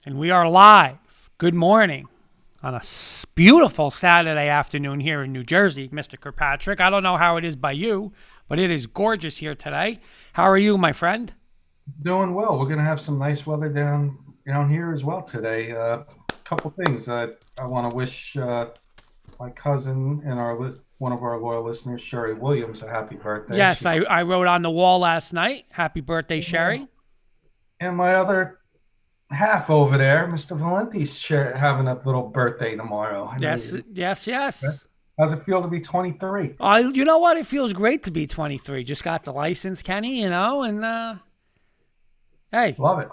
And we are live. Good morning on a beautiful Saturday afternoon here in New Jersey, Mr. Kirkpatrick. I don't know how it is by you, but it is gorgeous here today. How are you, my friend? Doing well. We're going to have some nice weather down here as well today. Couple things. I want to wish my cousin and one of our loyal listeners, Sherry Williams, a happy birthday. Yes, I wrote on the wall last night. Happy birthday, Sherry. And my other half over there, Mr. Valenti's having a little birthday tomorrow. I know Yes, you. yes, yes. How's it feel to be 23? You know what? It feels great to be 23. Just got the license, Kenny, and hey, Love it.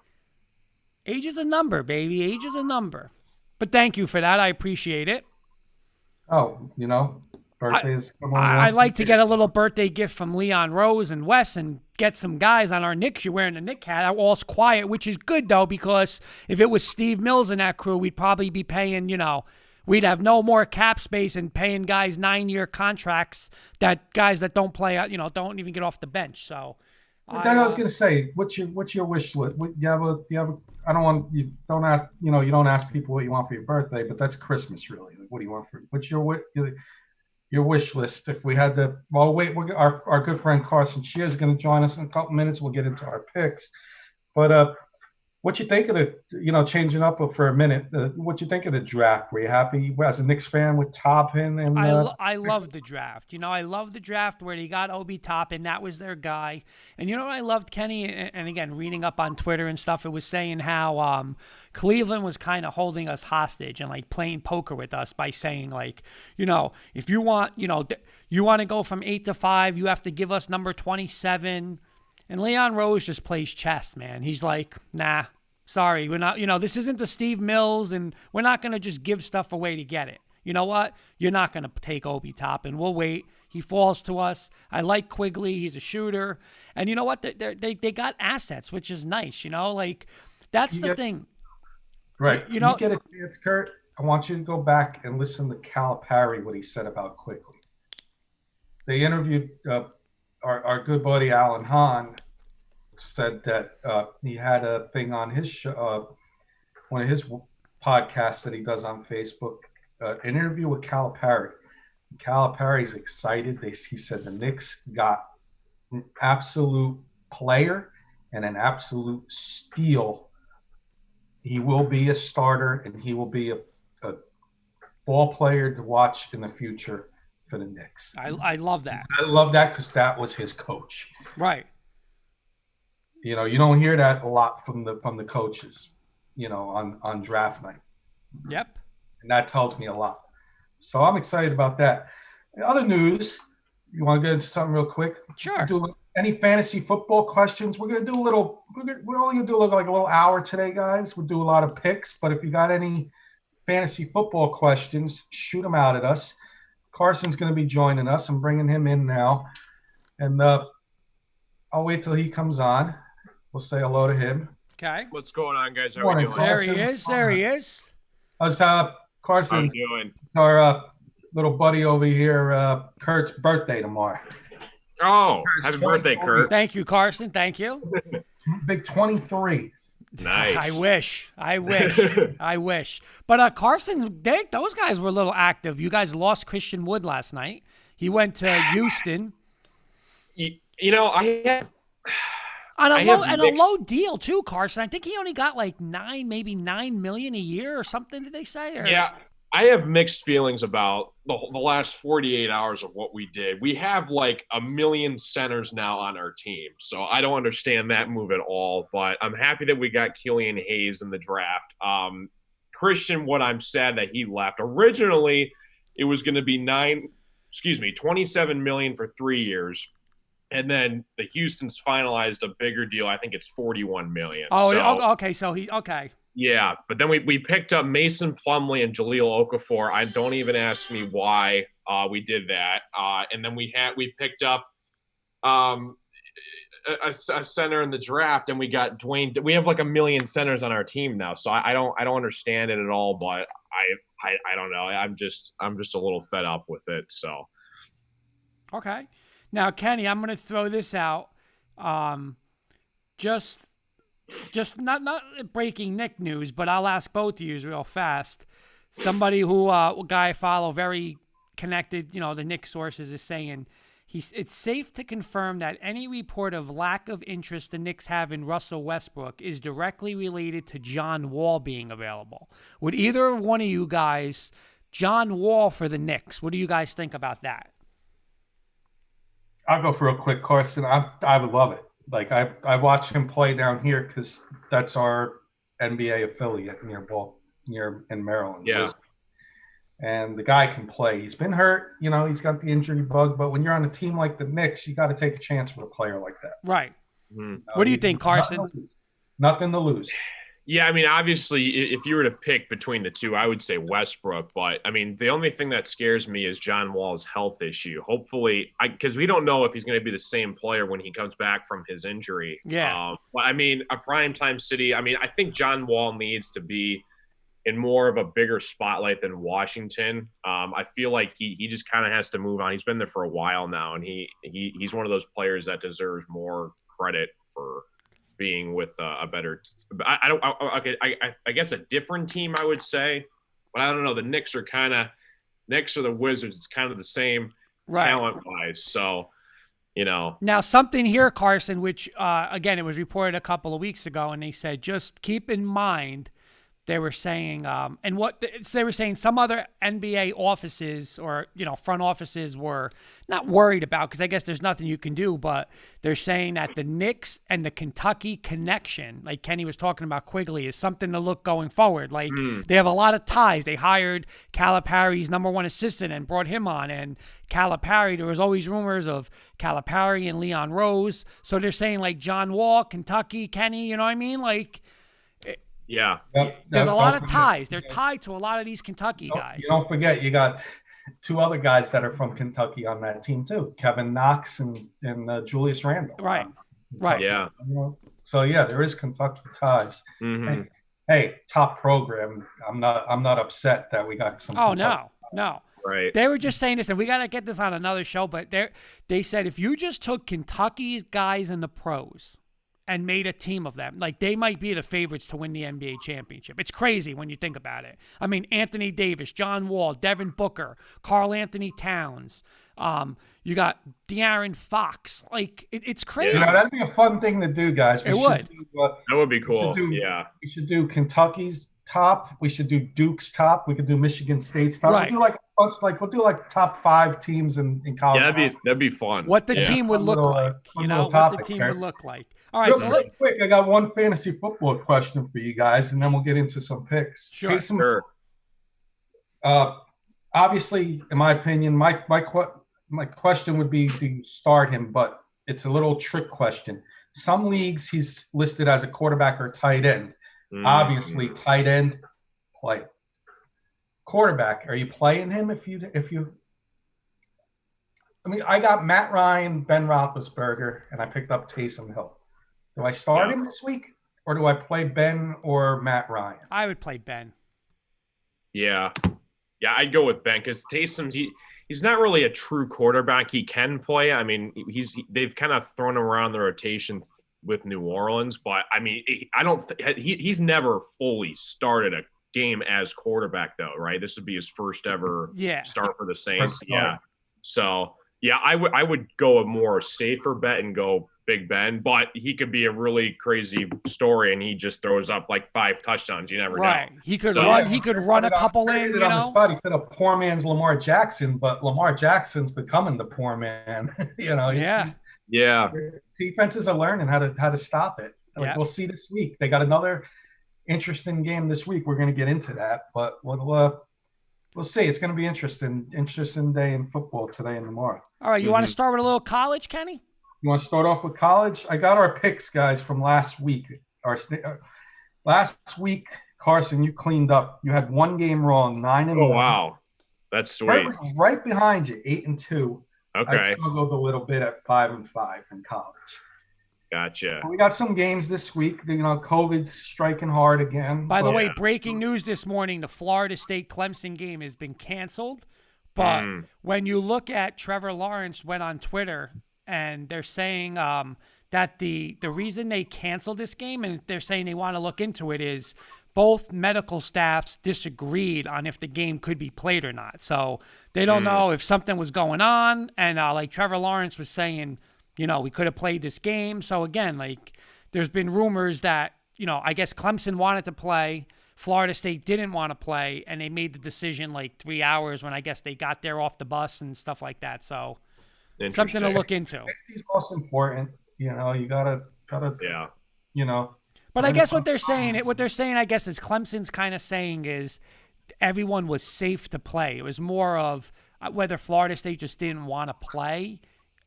age is a number, baby. Age is a number. But thank you for that. I appreciate it. Oh, I, birthdays come only I once a like to year. get a little birthday gift from Leon Rose and Wes and get some guys on our Knicks. You're wearing the Knick hat. All's quiet, which is good, though, because if it was Steve Mills and that crew, we'd probably be paying, we'd have no more cap space and paying guys 9-year contracts that guys that don't play, don't even get off the bench. So I was going to say, what's your wish list? I don't want you don't ask you don't ask people what you want for your birthday, but that's Christmas really. Like, what do you want for what's your wish list? If we had to, well, wait, our good friend Carson Shear is going to join us in a couple minutes. We'll get into our picks, but what you think of changing up for a minute? What you think of the draft? Were you happy as a Knicks fan with Toppin and I love the draft. I love the draft where they got Obi Toppin. That was their guy. And what I loved, Kenny, and again, reading up on Twitter and stuff, it was saying how Cleveland was kind of holding us hostage and like playing poker with us by saying like, if you want, you want to go from 8 to 5, you have to give us number 27. And Leon Rose just plays chess, man. He's like, nah, sorry, we're not, this isn't the Steve Mills, and we're not going to just give stuff away to get it. You know what? You're not going to take Obi Toppin. We'll wait. He falls to us. I like Quigley. He's a shooter. And you know what? They got assets, which is nice. Like, that's you the get thing. right. You You know, get a chance, Kurt. I want you to go back and listen to Calipari what he said about Quickly. They interviewed our good buddy Alan Hahn. Said that he had a thing on his show, one of his podcasts that he does on Facebook, an interview with Calipari. Calipari's excited. He said the Knicks got an absolute player and an absolute steal. He will be a starter and he will be a ball player to watch in the future for the Knicks. I love that. I love that because that was his coach. Right. You don't hear that a lot from the coaches, on draft night, Yep. and that tells me a lot. So I'm excited about that. Other news, you want to get into something real quick? Sure. Do any fantasy football questions? We're gonna do a little. We're only gonna do like a little hour today, guys. We'll do a lot of picks, but if you got any fantasy football questions, shoot them out at us. Carson's gonna be joining us. I'm bringing him in now, and I'll wait till he comes on. We'll say hello to him. Okay. What's going on, guys? How are we Morning, doing? There he Carson. is. There he is. How's How Carson? you doing? Our little buddy over here, Kurt's birthday tomorrow. Oh, happy 24. birthday, Kurt. Thank you, Carson. Thank you. Big 23. Nice. I wish. I wish. But Carson, those guys were a little active. You guys lost Christian Wood last night. He went to Houston I have. on I have a mixed- low deal too, Carson. I think he only got like maybe 9 million a year or something. Did they say? Or? Yeah, I have mixed feelings about the last 48 hours of what we did. We have like a million centers now on our team, so I don't understand that move at all. But I'm happy that we got Killian Hayes in the draft. Christian Wood, I'm sad that he left. Originally, it was going to be 27 million for 3 years. And then the Houston's finalized a bigger deal. I think it's 41 million. Oh, so, okay. So okay. yeah. But then we picked up Mason Plumlee and Jaleel Okafor. I don't even ask me why we did that. And then we picked up a center in the draft, and we got Dwayne. We have like a million centers on our team now, so I don't understand it at all. But I don't know. I'm just a little fed up with it. So Okay. Now, Kenny, I'm going to throw this out. Just just not breaking Nick news, but I'll ask both of you real fast. Somebody who a guy I follow, very connected, the Knicks sources, is saying it's safe to confirm that any report of lack of interest the Knicks have in Russell Westbrook is directly related to John Wall being available. Would either one of you guys, John Wall for the Knicks, what do you guys think about that? I'll go for a quick, Carson. I would love it. Like I watch him play down here because that's our NBA affiliate near in Maryland. Yeah. And the guy can play. He's been hurt. He's got the injury bug. But when you're on a team like the Knicks, you got to take a chance with a player like that. Right. What do you think, Carson? Nothing to lose. Yeah, I mean, obviously, if you were to pick between the two, I would say Westbrook. But, I mean, the only thing that scares me is John Wall's health issue. Hopefully, because we don't know if he's going to be the same player when he comes back from his injury. Yeah. But, I mean, a primetime city, I mean, I think John Wall needs to be in more of a bigger spotlight than Washington. I feel like he just kind of has to move on. He's been there for a while now, and he's one of those players that deserves more credit for being with a better. I guess a different team, I would say, but I don't know. The Knicks or the Wizards. It's kind of the same talent wise. So, Now something here, Carson, which again, it was reported a couple of weeks ago, and they said just keep in mind. They were saying, they were saying some other NBA offices or, front offices were not worried about, because I guess there's nothing you can do, but they're saying that the Knicks and the Kentucky connection, like Kenny was talking about Quigley, is something to look going forward. Like they have a lot of ties. They hired Calipari's number one assistant and brought him on. And Calipari, there was always rumors of Calipari and Leon Rose. So they're saying like John Wall, Kentucky, Kenny, you know what I mean? Like, yeah. There's a lot of ties. They're tied to a lot of these Kentucky guys. You don't forget, you got two other guys that are from Kentucky on that team too, Kevin Knox and Julius Randle. Right. Yeah. So yeah, there is Kentucky ties. Mm-hmm. Hey, top program. I'm not upset that we got some. Oh no. Right. They were just saying this, and we got to get this on another show. But they said if you just took Kentucky's guys in the pros and made a team of them, like they might be the favorites to win the NBA championship. It's crazy when you think about it. I mean, Anthony Davis, John Wall, Devin Booker, Karl Anthony Towns. You got De'Aaron Fox. Like it's crazy. That'd be a fun thing to do, guys. That would be cool. We should do Kentucky's top. We should do Duke's top. We could do Michigan State's top. Right. We'll do like top 5 teams in college. Yeah, that'd be fun. What the team would look like. What the team would look like. All right, real quick, I got one fantasy football question for you guys, and then we'll get into some picks. Sure. Obviously, in my opinion, my question would be to start him, but it's a little trick question. Some leagues he's listed as a quarterback or tight end. Obviously, tight end play. Quarterback, are you playing him if you? I mean, I got Matt Ryan, Ben Roethlisberger, and I picked up Taysom Hill. Do I start him this week, or do I play Ben or Matt Ryan? I would play Ben. Yeah, I'd go with Ben because Taysom's he's not really a true quarterback. He can play. I mean, they've kind of thrown him around the rotation with New Orleans, but I mean, he's never fully started a game as quarterback though, right? This would be his first ever start for the Saints. Yeah. So yeah, I would go a more safer bet and go Big Ben, but he could be a really crazy story and he just throws up like 5 touchdowns. You never know. He could run a couple in, on the spot. He said a poor man's Lamar Jackson, but Lamar Jackson's becoming the poor man. Yeah. Defenses are learning how to stop it. We'll see this week. They got another interesting game this week. We're going to get into that, but we'll see. It's going to be interesting day in football today and tomorrow. All right, you want to start with a little college, Kenny? You want to start off with college? I got our picks, guys, from last week. Last week, Carson, you cleaned up. You had one game wrong, 9-1. Oh wow, that's sweet. Right behind you, 8-2. Okay. I struggled a little bit at 5-5 in college. Gotcha. We got some games this week. COVID's striking hard again. By the way, breaking news this morning: the Florida State Clemson game has been canceled. But when you look at Trevor Lawrence went on Twitter and they're saying that the reason they canceled this game, and they're saying they want to look into it, is both medical staffs disagreed on if the game could be played or not. So they don't know if something was going on. And like Trevor Lawrence was saying, we could have played this game. So again, like there's been rumors that, I guess Clemson wanted to play, Florida State didn't want to play, and they made the decision like 3 hours when I guess they got there off the bus and stuff like that. So something to look into. It's most important. You gotta yeah. But I guess what they're saying, I guess, is Clemson's kind of saying is everyone was safe to play. It was more of whether Florida State just didn't want to play,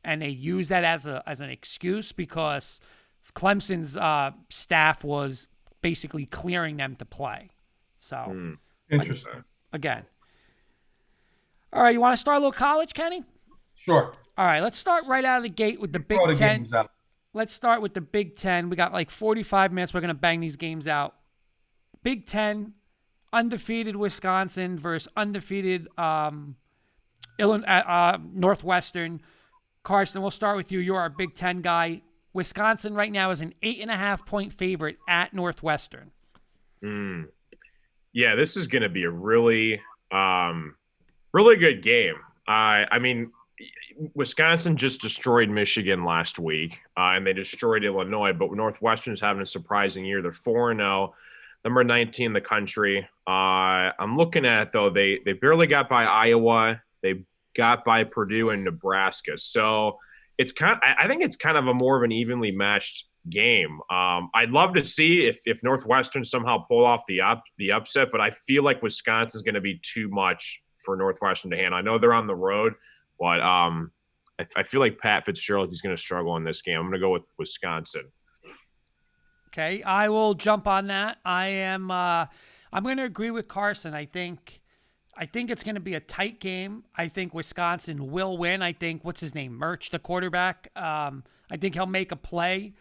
and they used that as an excuse because Clemson's staff was basically clearing them to play. So interesting. Again. All right, you want to start a little college, Kenny? Sure. All right, let's start right out of the gate with the Big Ten. Let's start with the Big Ten. We got like 45 minutes. We're going to bang these games out. Big Ten, undefeated Wisconsin versus undefeated Northwestern. Carson, we'll start with you. You're our Big Ten guy. Wisconsin right now is an 8.5-point favorite at Northwestern. Yeah, this is going to be a really, really good game. I mean, Wisconsin just destroyed Michigan last week, and they destroyed Illinois, but Northwestern's having a surprising year. They're 4-0, number 19 in the country. I'm looking at, though, they barely got by Iowa. They got by Purdue and Nebraska. So I think it's kind of a more of an evenly matched game. I'd love to see if Northwestern somehow pull off the upset, but I feel like Wisconsin's going to be too much for Northwestern to handle. I know they're on the road, but I feel like Pat Fitzgerald is going to struggle in this game. I'm going to go with Wisconsin. Okay, I will jump on that. I'm going to agree with Carson. I think it's going to be a tight game. I think Wisconsin will win. I think what's his name, Murch, the quarterback. I think he'll make a play.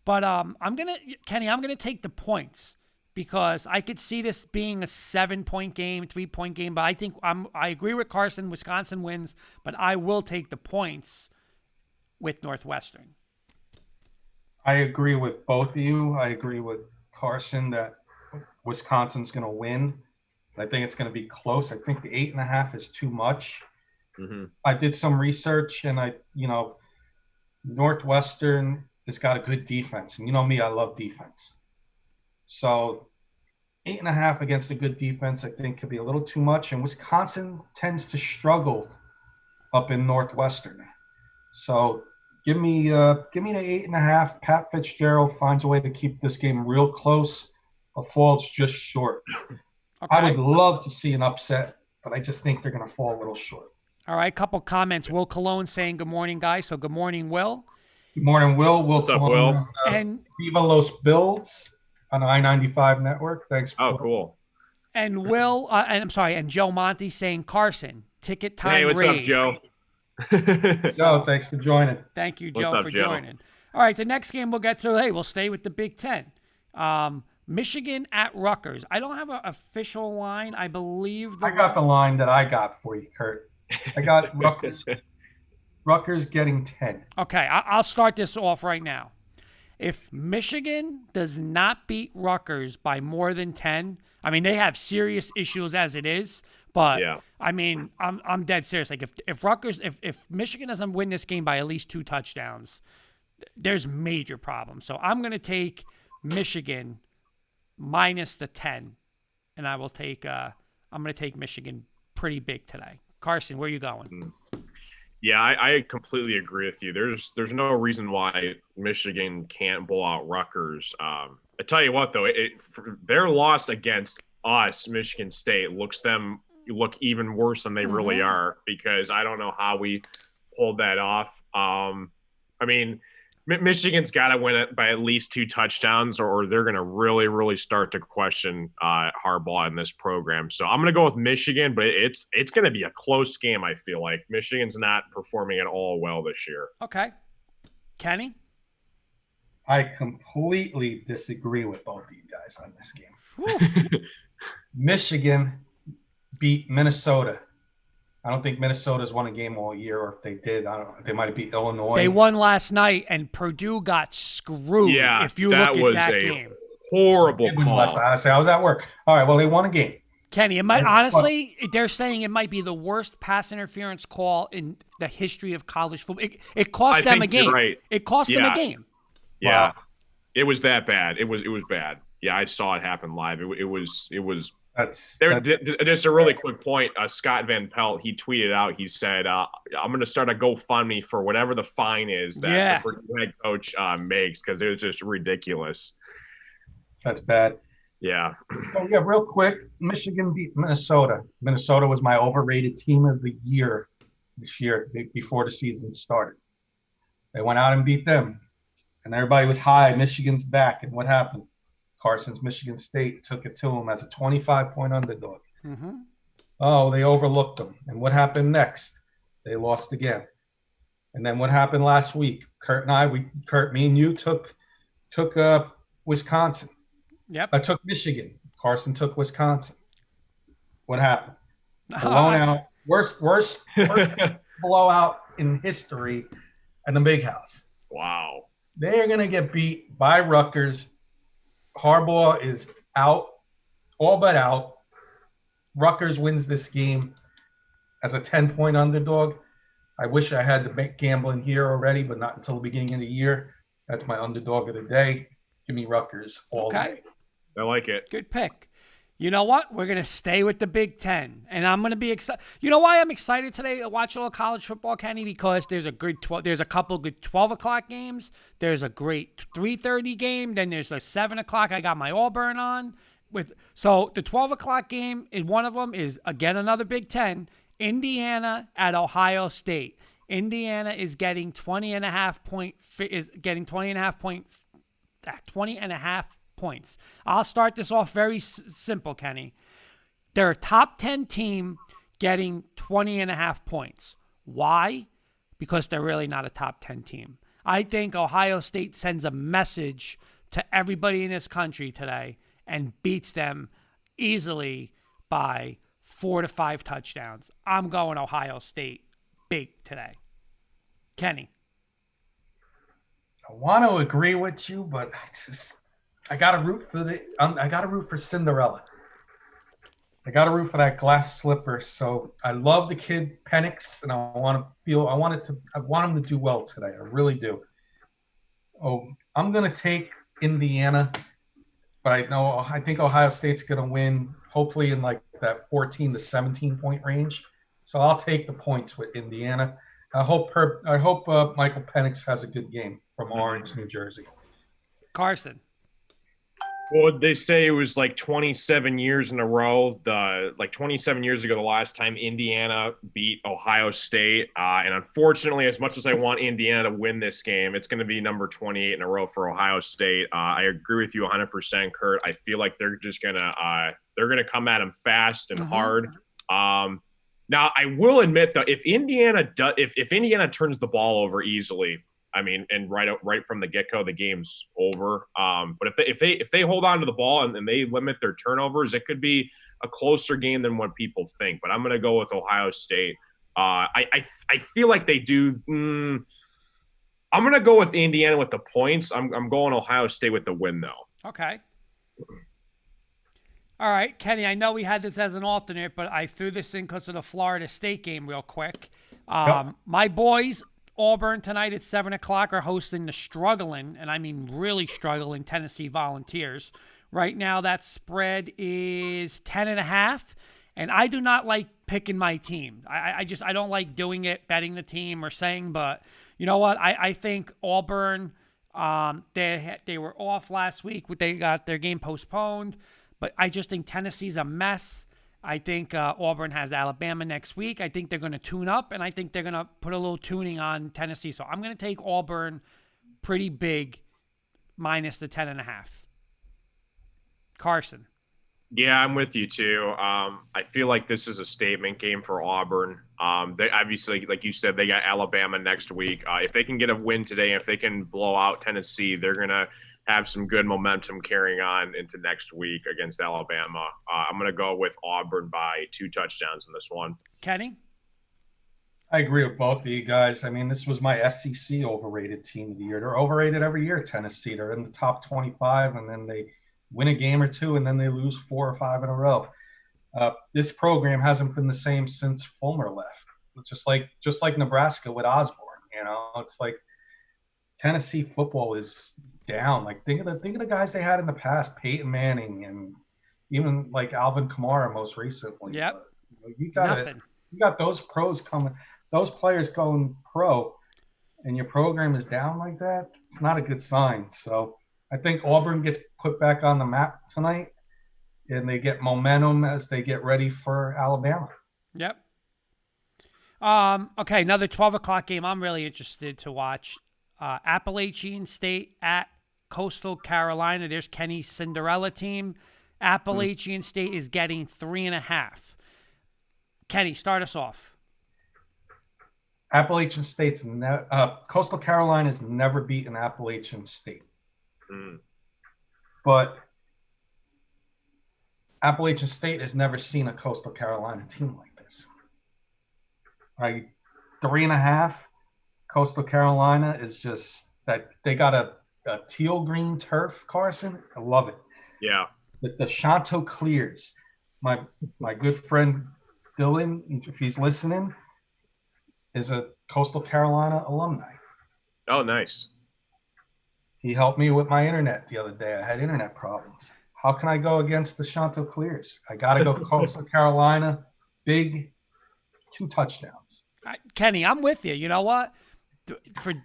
But I'm going to take the points because I could see this being a 7-point game, 3-point game. But I think I agree with Carson. Wisconsin wins, but I will take the points with Northwestern. I agree with both of you. I agree with Carson that Wisconsin's going to win. I think it's going to be close. I think the 8.5 is too much. I did some research, and Northwestern has got a good defense, and you know me, I love defense. So 8.5 against a good defense, I think, could be a little too much. And Wisconsin tends to struggle up in Northwestern. So give me the 8.5. Pat Fitzgerald finds a way to keep this game real close, but falls just short. Okay. I would love to see an upset, but I just think they're going to fall a little short. All right, couple comments. Will Cologne saying good morning, guys. So good morning, Will. Good morning, Will. What's up, Will? And Viva Los Bills on the I-95 network. Thanks. Oh, cool. And Will, and Joe Monty saying Carson, ticket time. Hey, what's raid. up, Joe? Joe, thanks for joining. Thank you, Joe, for joining. All right, the next game we'll get to. Hey, we'll stay with the Big Ten. Michigan at Rutgers. I don't have an official line. I believe I got the line that I got for you, Kurt. I got Rutgers getting 10. Okay, I'll start this off right now. If Michigan does not beat Rutgers by more than 10, I mean, they have serious issues as it is, but yeah. I mean, I'm dead serious. Like if Michigan doesn't win this game by at least 2 touchdowns, there's major problems. So I'm going to take Michigan minus the 10, and I'm going to take Michigan pretty big today. Carson, where are you going? Yeah, I completely agree with you. There's no reason why Michigan can't blow out Rutgers. I tell you what, though, their loss against us, Michigan State, look even worse than they really are, because I don't know how we pulled that off. I mean, Michigan's got to win it by at least 2 touchdowns, or they're going to really, really start to question Harbaugh in this program. So I'm going to go with Michigan, but it's going to be a close game, I feel like. Michigan's not performing at all well this year. Okay. Kenny? I completely disagree with both of you guys on this game. Michigan beat Minnesota I don't think Minnesota's won a game all year, or if they did, I don't know. They might have beat Illinois. They won last night, and Purdue got screwed. Yeah, if you that look at was that a game, horrible Did win last call. night. I was at work. All right, well, they won a game. Kenny, it might honestly, they're saying it might be the worst pass interference call in the history of college football. It cost them a think you're game. right. It cost them Yeah. a game. Yeah, Wow. it was that bad. It was bad. Yeah, I saw it happen live. It was. That's Just a really quick point. Scott Van Pelt, he tweeted out. He said, "I'm going to start a GoFundMe for whatever the fine is that the Purdue head coach makes, because it was just ridiculous." that's bad. Yeah. Oh, yeah, real quick. Michigan beat Minnesota. Minnesota was my overrated team of the year this year before the season started. They went out and beat them, and everybody was high. Michigan's back, and what happened? Carson's Michigan State took it to them as a 25-point underdog. Mm-hmm. Oh, they overlooked them. And what happened next? They lost again. And then what happened last week? Kurt, me and you took Wisconsin. Yep. I took Michigan. Carson took Wisconsin. What happened? Blown out. Worst blowout in history in the Big House. Wow. They are going to get beat by Rutgers. Harbaugh is out, all but out. Rutgers wins this game as a 10-point underdog. I wish I had the bank gambling here already, but not until the beginning of the year. That's my underdog of the day. Give me Rutgers all day. I like it. Good pick. You know what? We're going to stay with the Big Ten, and I'm going to be excited. You know why I'm excited today to watch a little college football, Kenny? Because there's a couple good 12 o'clock games. There's a great 3:30 game. Then there's a 7 o'clock. I got my Auburn on. So the 12 o'clock game, one of them is, again, another Big Ten, Indiana at Ohio State. Indiana is getting 20.5 points. I'll start this off very simple, Kenny. They're a top 10 team getting 20.5 points. Why? Because they're really not a top 10 team. I think Ohio State sends a message to everybody in this country today and beats them easily by 4 to 5 touchdowns. I'm going Ohio State big today. Kenny. I want to agree with you, but I got to root for Cinderella. I got to root for that glass slipper. So I love the kid Penix, and I want him to do well today. I really do. Oh, I'm going to take Indiana, but I think Ohio State's going to win, hopefully in like that 14 to 17 point range. So I'll take the points with Indiana. I hope Michael Penix has a good game from Orange, New Jersey. Carson. Well, they say it was like 27 years in a row. 27 years ago, the last time Indiana beat Ohio State. And unfortunately, as much as I want Indiana to win this game, it's going to be number 28 in a row for Ohio State. I agree with you 100%, Kurt. I feel like they're just gonna come at them fast and hard. Now, I will admit though, if Indiana turns the ball over easily, I mean, and right from the get-go, the game's over. But if they hold on to the ball and they limit their turnovers, it could be a closer game than what people think. But I'm going to go with Ohio State. I feel like they do. I'm going to go with Indiana with the points. I'm going Ohio State with the win, though. Okay. All right, Kenny, I know we had this as an alternate, but I threw this in because of the Florida State game real quick. My boys, Auburn tonight at 7 o'clock, are hosting the struggling, and I mean really struggling, Tennessee Volunteers. Right now that spread is 10.5, and I do not like picking my team. I don't like doing it, betting the team or saying, but you know what? I think Auburn, they were off last week. They got their game postponed, but I just think Tennessee's a mess. I think Auburn has Alabama next week. I think they're going to tune up, and I think they're going to put a little tuning on Tennessee. So I'm going to take Auburn pretty big, minus the 10.5. Carson. Yeah, I'm with you too. I feel like this is a statement game for Auburn. They obviously, like you said, they got Alabama next week. If they can get a win today, if they can blow out Tennessee, they're going to have some good momentum carrying on into next week against Alabama. I'm going to go with Auburn by 2 touchdowns in this one. Kenny? I agree with both of you guys. I mean, this was my SEC overrated team of the year. They're overrated every year, Tennessee. They're in the top 25, and then they win a game or two, and then they lose 4 or 5 in a row. This program hasn't been the same since Fulmer left. Just like Nebraska with Osborne. It's like Tennessee football is down. Like think of the guys they had in the past, Peyton Manning, and even like Alvin Kamara most recently. Yep. But, you got those pros coming, those players going pro, and your program is down like that. It's not a good sign. So I think Auburn gets put back on the map tonight, and they get momentum as they get ready for Alabama. Yep. Okay, another 12 o'clock game I'm really interested to watch. Appalachian State at Coastal Carolina. There's Kenny's Cinderella team. Appalachian State is getting 3.5. Kenny, start us off. Appalachian State's Coastal Carolina's never beaten Appalachian State. But Appalachian State has never seen a Coastal Carolina team like this. Right, 3.5. Coastal Carolina is just that they got a teal green turf, Carson. I love it. Yeah. The Chanticleers. My good friend Dylan, if he's listening, is a Coastal Carolina alumni. Oh, nice. He helped me with my internet the other day. I had internet problems. How can I go against the Chanticleers? I got to go Coastal Carolina. Big 2 touchdowns. Kenny, I'm with you. You know what?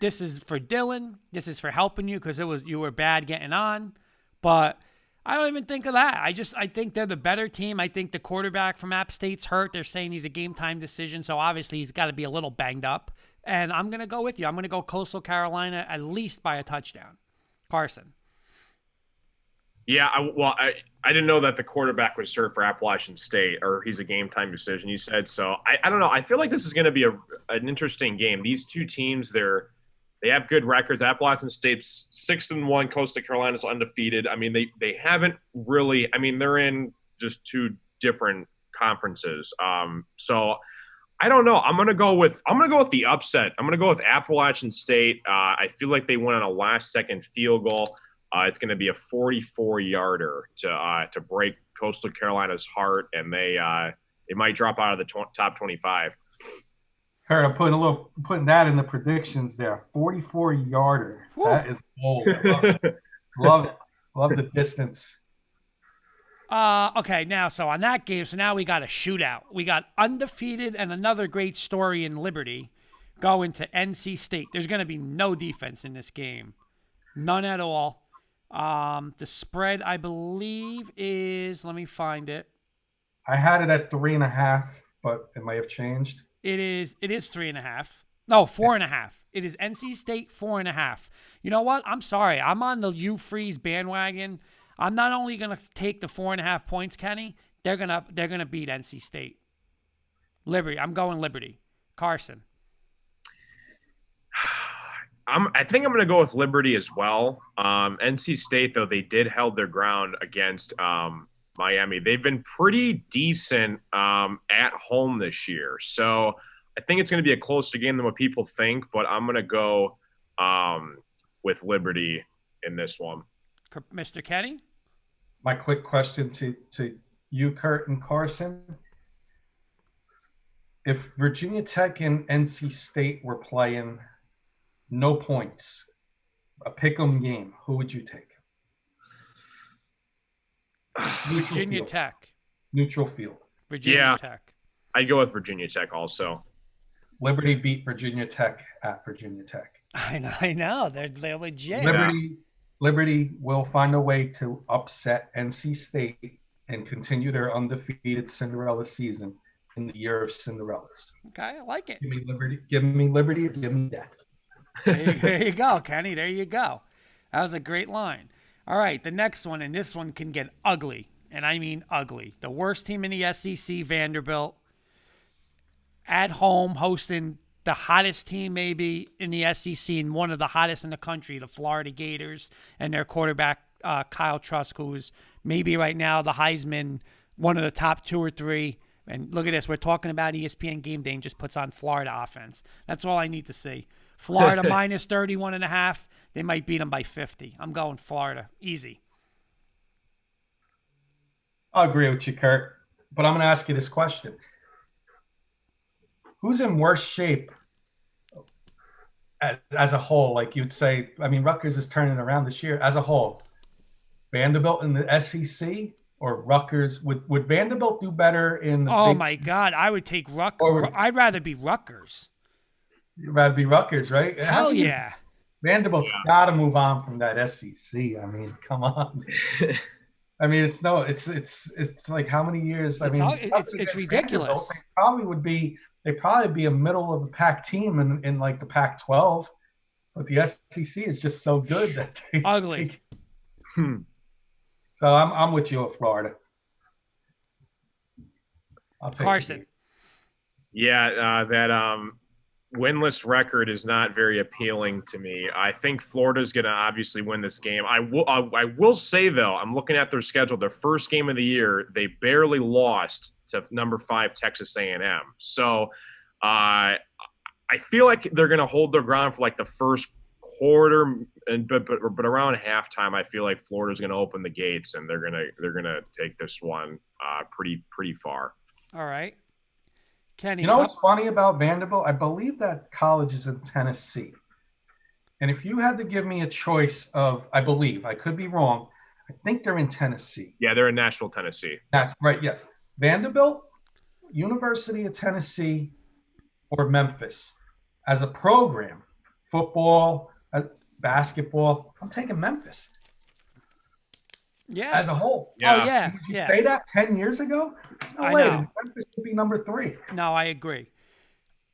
This is for Dylan. This is for helping you because you were bad getting on. But I don't even think of that. I think they're the better team. I think the quarterback from App State's hurt. They're saying he's a game-time decision, so obviously he's got to be a little banged up. And I'm going to go with you. I'm going to go Coastal Carolina at least by a touchdown. Carson. Yeah, I didn't know that the quarterback was hurt for Appalachian State, or he's a game-time decision, you said. So I don't know. I feel like this is going to be an interesting game. These two teams, they have good records. Appalachian State's 6-1. Coastal Carolina's undefeated. I mean, they haven't really. I mean, they're in just 2 different conferences. So I don't know. I'm gonna go with the upset. I'm gonna go with Appalachian State. I feel like they went on a last-second field goal. It's going to be a 44-yarder to break Coastal Carolina's heart, and they might drop out of the top 25. Kurt, I'm putting that in the predictions there. 44-yarder. That is bold. I love it. Love it. Love the distance. Okay, so on that game, now we got a shootout. We got undefeated and another great story in Liberty going to NC State. There's going to be no defense in this game. None at all. The spread, I believe, is, let me find it. I had it at 3.5, but it might have changed. It is 3.5. No, 4.5. It is NC State 4.5. You know what? I'm sorry. I'm on the Hugh Freeze bandwagon. I'm not only gonna take the 4.5 points, Kenny. They're gonna beat NC State. Liberty. I'm going Liberty. Carson. I think I'm going to go with Liberty as well. NC State, though, they did held their ground against Miami. They've been pretty decent at home this year. So I think it's going to be a closer game than what people think, but I'm going to go with Liberty in this one. Mr. Kenny? My quick question to you, Kurt and Carson. If Virginia Tech and NC State were playing no points, a pick'em game, who would you take? Virginia Tech. Neutral field. Virginia Tech. I'd go with Virginia Tech also. Liberty beat Virginia Tech at Virginia Tech. I know. They're legit. Liberty will find a way to upset NC State and continue their undefeated Cinderella season in the year of Cinderellas. Okay, I like it. Give me Liberty, or give me death. There you go, Kenny. There you go. That was a great line. All right, the next one, and this one can get ugly, and I mean ugly. The worst team in the SEC, Vanderbilt, at home hosting the hottest team maybe in the SEC and one of the hottest in the country, the Florida Gators, and their quarterback, Kyle Trask, who is maybe right now the Heisman, one of the top 2 or 3 And look at this. We're talking about ESPN Game Day and just puts on Florida offense. That's all I need to see. Florida minus 31.5. They might beat them by 50. I'm going Florida. Easy. I agree with you, Kurt. But I'm going to ask you this question. Who's in worse shape as a whole? Like you'd say, I mean, Rutgers is turning around this year as a whole. Vanderbilt in the SEC or Rutgers? Would Vanderbilt do better in the Oh, Big my Ten? God. I would take Rutgers. I'd rather be Rutgers. You'd rather be Rutgers, right? Hell yeah. Vanderbilt's got to move on from that SEC. I mean, come on. I mean, it's like how many years? It's ridiculous. They'd probably be a middle of the pack team in like the Pac-12, but the SEC is just so good that they ugly. So I'm with you at Florida. I'll take Carson. Yeah, that winless record is not very appealing to me. I think Florida's going to obviously win this game. I will say, though, I'm looking at their schedule. Their first game of the year, they barely lost to number 5 Texas A&M. So I feel like they're going to hold their ground for like the first quarter, but around halftime, I feel like Florida's going to open the gates and they're gonna take this one pretty far. All right. Kenny, you know what's funny about Vanderbilt? I believe that college is in Tennessee. And if you had to give me a choice of, I believe, I could be wrong, I think they're in Tennessee. Yeah, they're in Nashville, Tennessee. That's right, yes. Vanderbilt, University of Tennessee, or Memphis. As a program, football, basketball, I'm taking Memphis. Yeah. As a whole. Yeah. Oh, yeah. Did you say that 10 years ago? No way. Memphis would be number 3. No, I agree.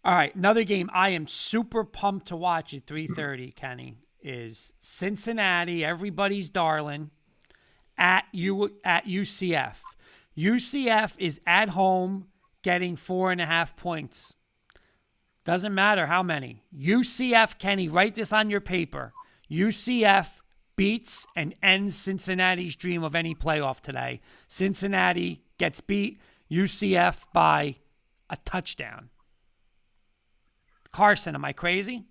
All right. Another game I am super pumped to watch at 3:30, Kenny, is Cincinnati, everybody's darling, at UCF. UCF is at home getting 4.5 points. Doesn't matter how many. UCF, Kenny, write this on your paper. UCF beats and ends Cincinnati's dream of any playoff today. Cincinnati gets beat, UCF by a touchdown. Carson, am I crazy?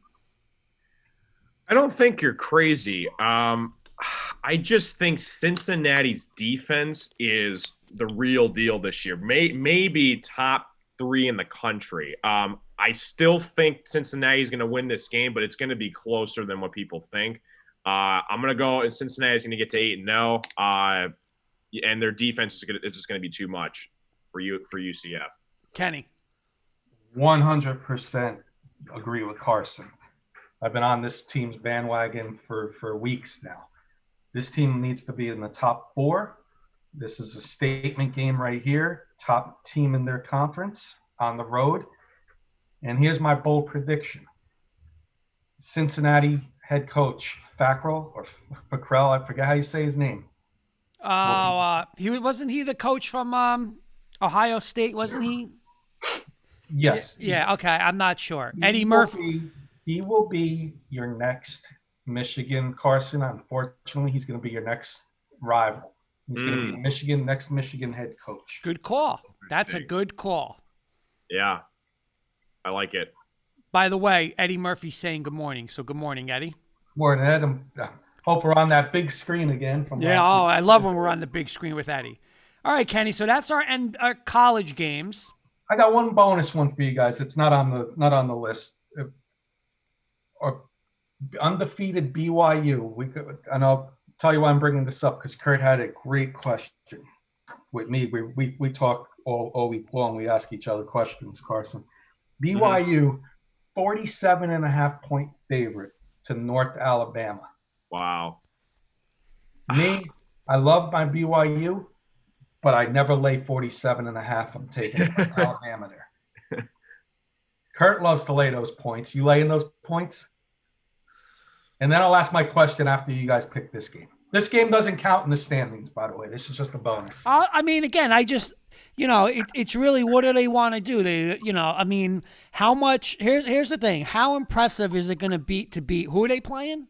I don't think you're crazy. I just think Cincinnati's defense is the real deal this year. Maybe top 3 in the country. I still think Cincinnati's going to win this game, but it's going to be closer than what people think. I'm going to go, and Cincinnati's going to get to 8-0, and their defense is just going to be too much for UCF. Kenny. 100% agree with Carson. I've been on this team's bandwagon for weeks now. This team needs to be in the top 4. This is a statement game right here. Top team in their conference on the road. And here's my bold prediction. Cincinnati head coach Fackrell or Fackrell, I forget how you say his name. Wasn't he the coach from Ohio State, wasn't he? Yes. Yeah, okay, I'm not sure. Eddie Murphy. He will be your next Michigan, Carson. Unfortunately, he's going to be your next rival. He's going to be next Michigan head coach. Good call. That's a good call. Yeah, I like it. By the way, Eddie Murphy's saying good morning. So good morning, Eddie. Morning, Ed. Hope we're on that big screen again. From last week. I love when we're on the big screen with Eddie. All right, Kenny. So that's our college games. I got one bonus one for you guys. It's not on the list. Or undefeated BYU. And I'll tell you why I'm bringing this up because Kurt had a great question with me. We talk all week long. We ask each other questions, Carson. BYU, 47.5 point favorite to North Alabama. Wow. Me, I love my BYU, but I never lay 47.5. I'm taking Alabama there. Kurt loves to lay those points. You laying those points? And then I'll ask my question after you guys pick this game. This game doesn't count in the standings, by the way. This is just a bonus. I mean, again, I just, it's really what do they want to do? They, how much? Here's the thing. How impressive is it going to be to beat? Who are they playing?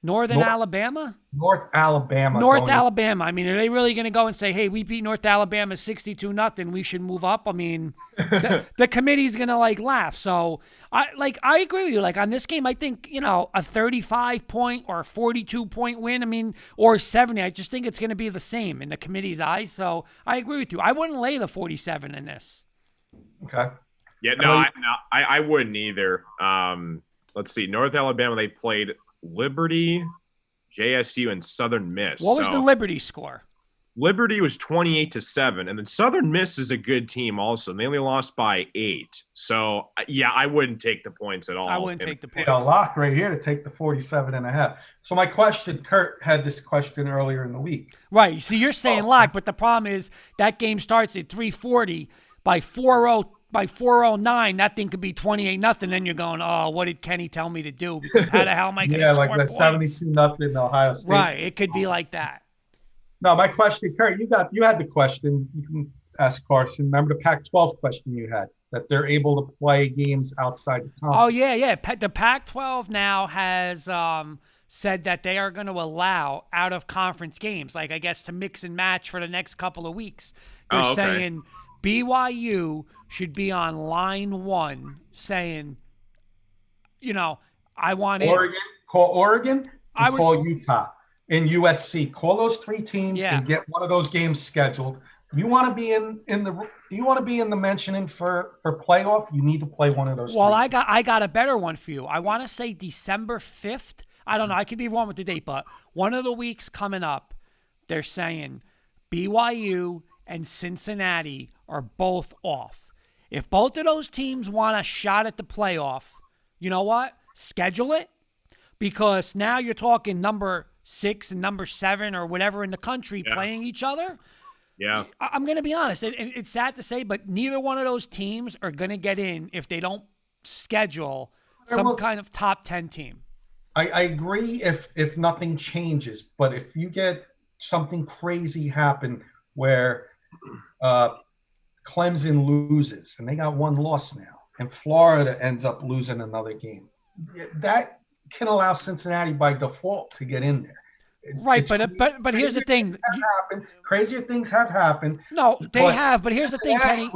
Northern North- Alabama? North Alabama. North going- Alabama. I mean, are they really going to go and say, hey, we beat North Alabama 62-0, we should move up? I mean, the committee's going to laugh. So I agree with you. Like on this game, I think, a 35-point or 42-point win. I mean, or 70. I just think it's going to be the same in the committee's eyes. So I agree with you. I wouldn't lay the 47 in this. Okay. Yeah, no, I wouldn't either. Let's see. North Alabama, they played Liberty, JSU, and Southern Miss. What was the Liberty score? Liberty was 28-7, and then Southern Miss is a good team also. And they only lost by 8. So, yeah, I wouldn't take the points at all. I wouldn't take the points. A lock right here to take the 47.5. So my question, Kurt had this question earlier in the week. Right. See, you're saying lock, but the problem is that game starts at 3:40 by 4:0. By 4:09, that thing could be 28-0. Then you're going, oh, what did Kenny tell me to do? Because how the hell am I going to score like the points? 72-0 Ohio State. Right, it could be like that. No, my question, Kurt, you had the question. You can ask Carson. Remember the Pac-12 question you had, that they're able to play games outside the conference. Oh, yeah. The Pac-12 now has said that they are going to allow out-of-conference games, like I guess to mix and match for the next couple of weeks. They're saying BYU should be on line 1 saying, I want Oregon. Call Oregon and would call Utah and USC. Call those 3 teams Yeah. and get one of those games scheduled. You want to be in the mentioning for playoff, you need to play one of those. Well, 3 I got a better one for you. I want to say December 5th. I don't know. I could be wrong with the date, but one of the weeks coming up, they're saying BYU and Cincinnati are both off. If both of those teams want a shot at the playoff, you know what? Schedule it, because now you're talking number 6 and number 7 or whatever in the country playing each other. Yeah. I'm going to be honest. It's sad to say, but neither one of those teams are going to get in if they don't schedule some kind of top 10 team. I agree if nothing changes, but if you get something crazy happen where Clemson loses and they got 1 loss now, and Florida ends up losing another game, that can allow Cincinnati by default to get in there. Right, but here's the thing. Crazier things have happened. No, they have, but here's the thing, Kenny.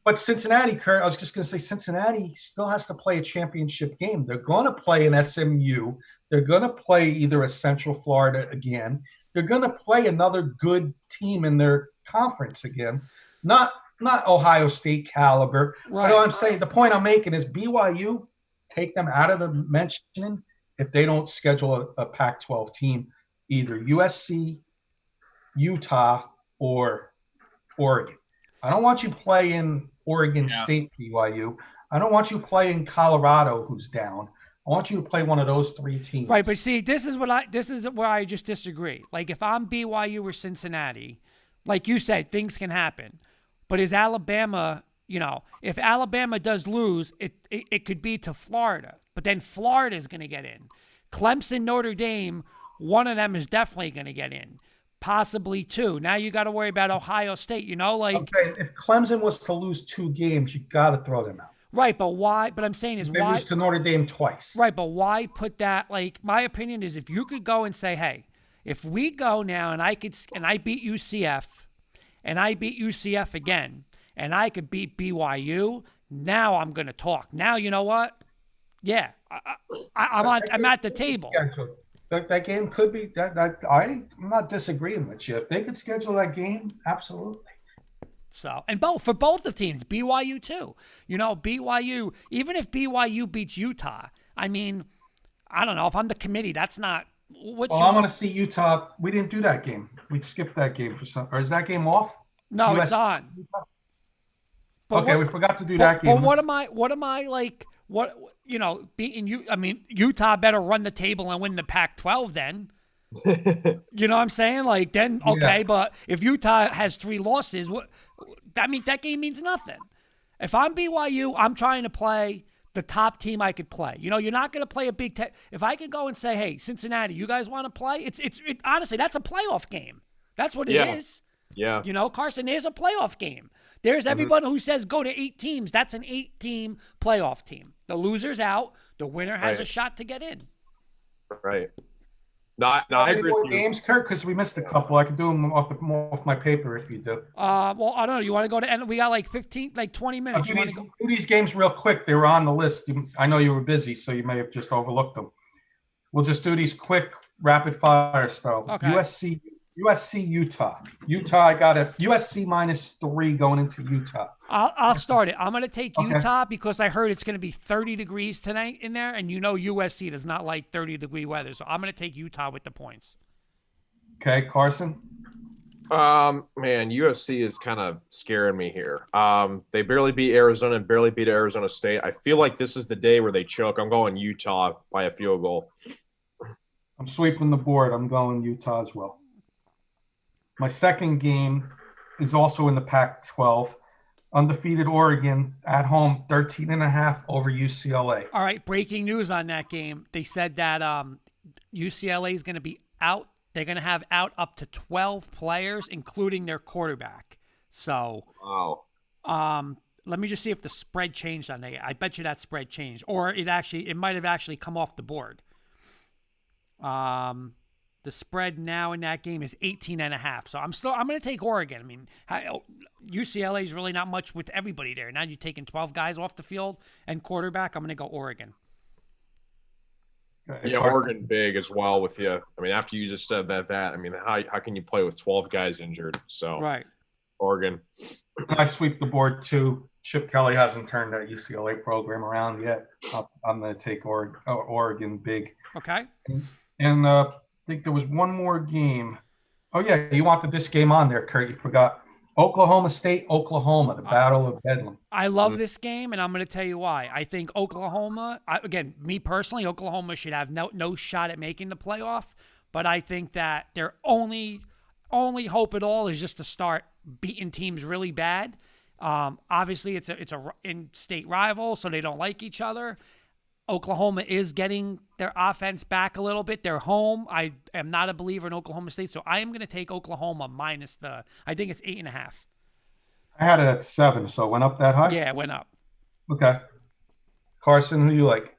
But Cincinnati, Kurt, I was just going to say, Cincinnati still has to play a championship game. They're going to play an SMU. They're going to play either a Central Florida again. They're going to play another good team in their conference again. Not Ohio State caliber. Right. But what I'm saying, the point I'm making is BYU, take them out of the mentioning if they don't schedule a Pac-12 team, either USC, Utah, or Oregon. I don't want you playing Oregon State, BYU. I don't want you playing Colorado, who's down. I want you to play one of those 3 teams. Right, but see, this is where I just disagree. Like if I'm BYU or Cincinnati, like you said, things can happen. But is Alabama, if Alabama does lose, it could be to Florida. But then Florida is going to get in. Clemson, Notre Dame, one of them is definitely going to get in. Possibly 2. Now you got to worry about Ohio State, Okay, if Clemson was to lose 2 games, you got to throw them out. Right, but why? But I'm saying is they why? lose to Notre Dame twice. Right, but why put that? Like my opinion is, if you could go and say, hey, if we go now and I beat UCF, and I beat UCF again, and I could beat BYU, now I'm going to talk. Now you know what? Yeah, I'm at the table. That game could be that. I'm not disagreeing with you. If they could schedule that game, absolutely. So, and for both the teams, BYU too. BYU, even if BYU beats Utah, I mean, I don't know. If I'm the committee, that's not what. Well, I want to see Utah. We didn't do that game. We skipped that game for some. Or is that game off? No, it's on. Okay, we forgot to do that game. But what am I like? What beating you? I mean, Utah better run the table and win the Pac-12 then. You know what I'm saying? Like then, okay, yeah. But if Utah has 3 losses, that game means nothing. If I'm BYU, I'm trying to play the top team I could play. You're not going to play a Big Ten. If I could go and say, hey, Cincinnati, you guys want to play? It's honestly, that's a playoff game. That's what it is. Yeah. Carson, there's a playoff game. There's everyone who says go to 8 teams. That's an 8-team playoff team. The loser's out. The winner has a shot to get in. Right. I Any agree more with you. games, Kurt? Because we missed a couple. I can do them off my paper if you do. Well, I don't know. You want to go to end? We got like 20 I'll minutes. do You want these, to go? do these games real quick. They were on the list. I know you were busy, so you may have just overlooked them. We'll just do these quick, rapid fire style. Okay. USC, Utah. Utah, I got a USC -3 going into Utah. I'll start it. I'm going to take Okay. Utah because I heard it's going to be 30 degrees tonight in there, and USC does not like 30-degree weather. So I'm going to take Utah with the points. Okay, Carson. Man, USC is kind of scaring me here. They barely beat Arizona and barely beat Arizona State. I feel like this is the day where they choke. I'm going Utah by a field goal. I'm sweeping the board. I'm going Utah as well. My second game is also in the Pac-12. Undefeated Oregon at home, 13.5 over UCLA. All right, breaking news on that game. They said that UCLA is going to be out. They're going to have out up to 12 players, including their quarterback. So, wow. Let me just see if the spread changed on that. I bet you that spread changed, or it might have actually come off the board. The spread now in that game is 18.5. So I'm going to take Oregon. I mean, UCLA is really not much with everybody there. Now you're taking 12 guys off the field and quarterback. I'm going to go Oregon. Yeah, Oregon big as well with you. I mean, after you just said that, I mean, how can you play with 12 guys injured? So right, Oregon. I sweep the board too. Chip Kelly hasn't turned that UCLA program around yet. I'm going to take Oregon big. Okay. And I think there was one more game. Oh, yeah, you wanted this game on there, Kurt. You forgot. Oklahoma State, Oklahoma, the Battle of Bedlam. I love this game, and I'm going to tell you why. I think Oklahoma, again, me personally, Oklahoma should have no shot at making the playoff, but I think that their only hope at all is just to start beating teams really bad. Obviously, it's a in-state rival, so they don't like each other. Oklahoma is getting their offense back a little bit. They're home. I am not a believer in Oklahoma State, so I am going to take Oklahoma minus I think it's 8.5. I had it at 7, so it went up that high? Yeah, it went up. Okay. Carson, who you like?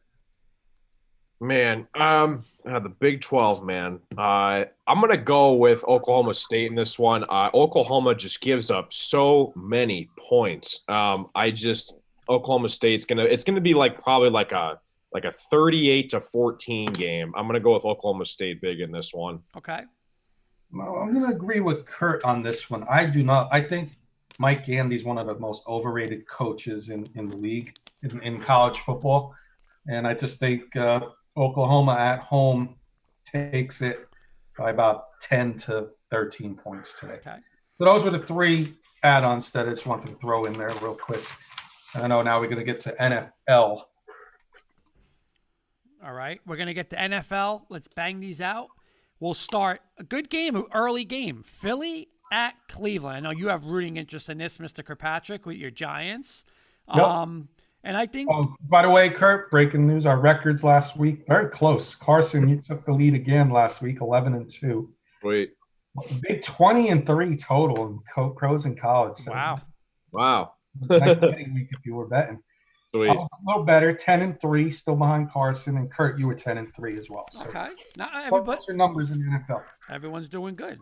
Man, the Big 12, man. I'm going to go with Oklahoma State in this one. Oklahoma just gives up so many points. Oklahoma State's it's going to be probably like a 38-14 game. I'm going to go with Oklahoma State big in this one. Okay. Well, I'm going to agree with Kurt on this one. I do not. I think Mike Gandy's one of the most overrated coaches in the league in college football. And I just think Oklahoma at home takes it by about 10 to 13 points today. Okay. So those were the 3 add-ons that I just wanted to throw in there real quick. I know now we're going to get to NFL. All right. We're going to get to NFL. Let's bang these out. We'll start a good game, an early game. Philly at Cleveland. I know you have rooting interest in this, Mr. Kirkpatrick, with your Giants. Yep. And I think. Oh, by the way, Kurt, breaking news: our records last week very close. Carson, you took the lead again last week, 11-2. Sweet. Big 20-3 total in pros and college. So Wow. Nice betting week if you were betting. Sweet. I was a little better, 10-3, still behind Carson, and Kurt, you were 10-3 as well. So okay. Now, what's your numbers in the NFL? Everyone's doing good.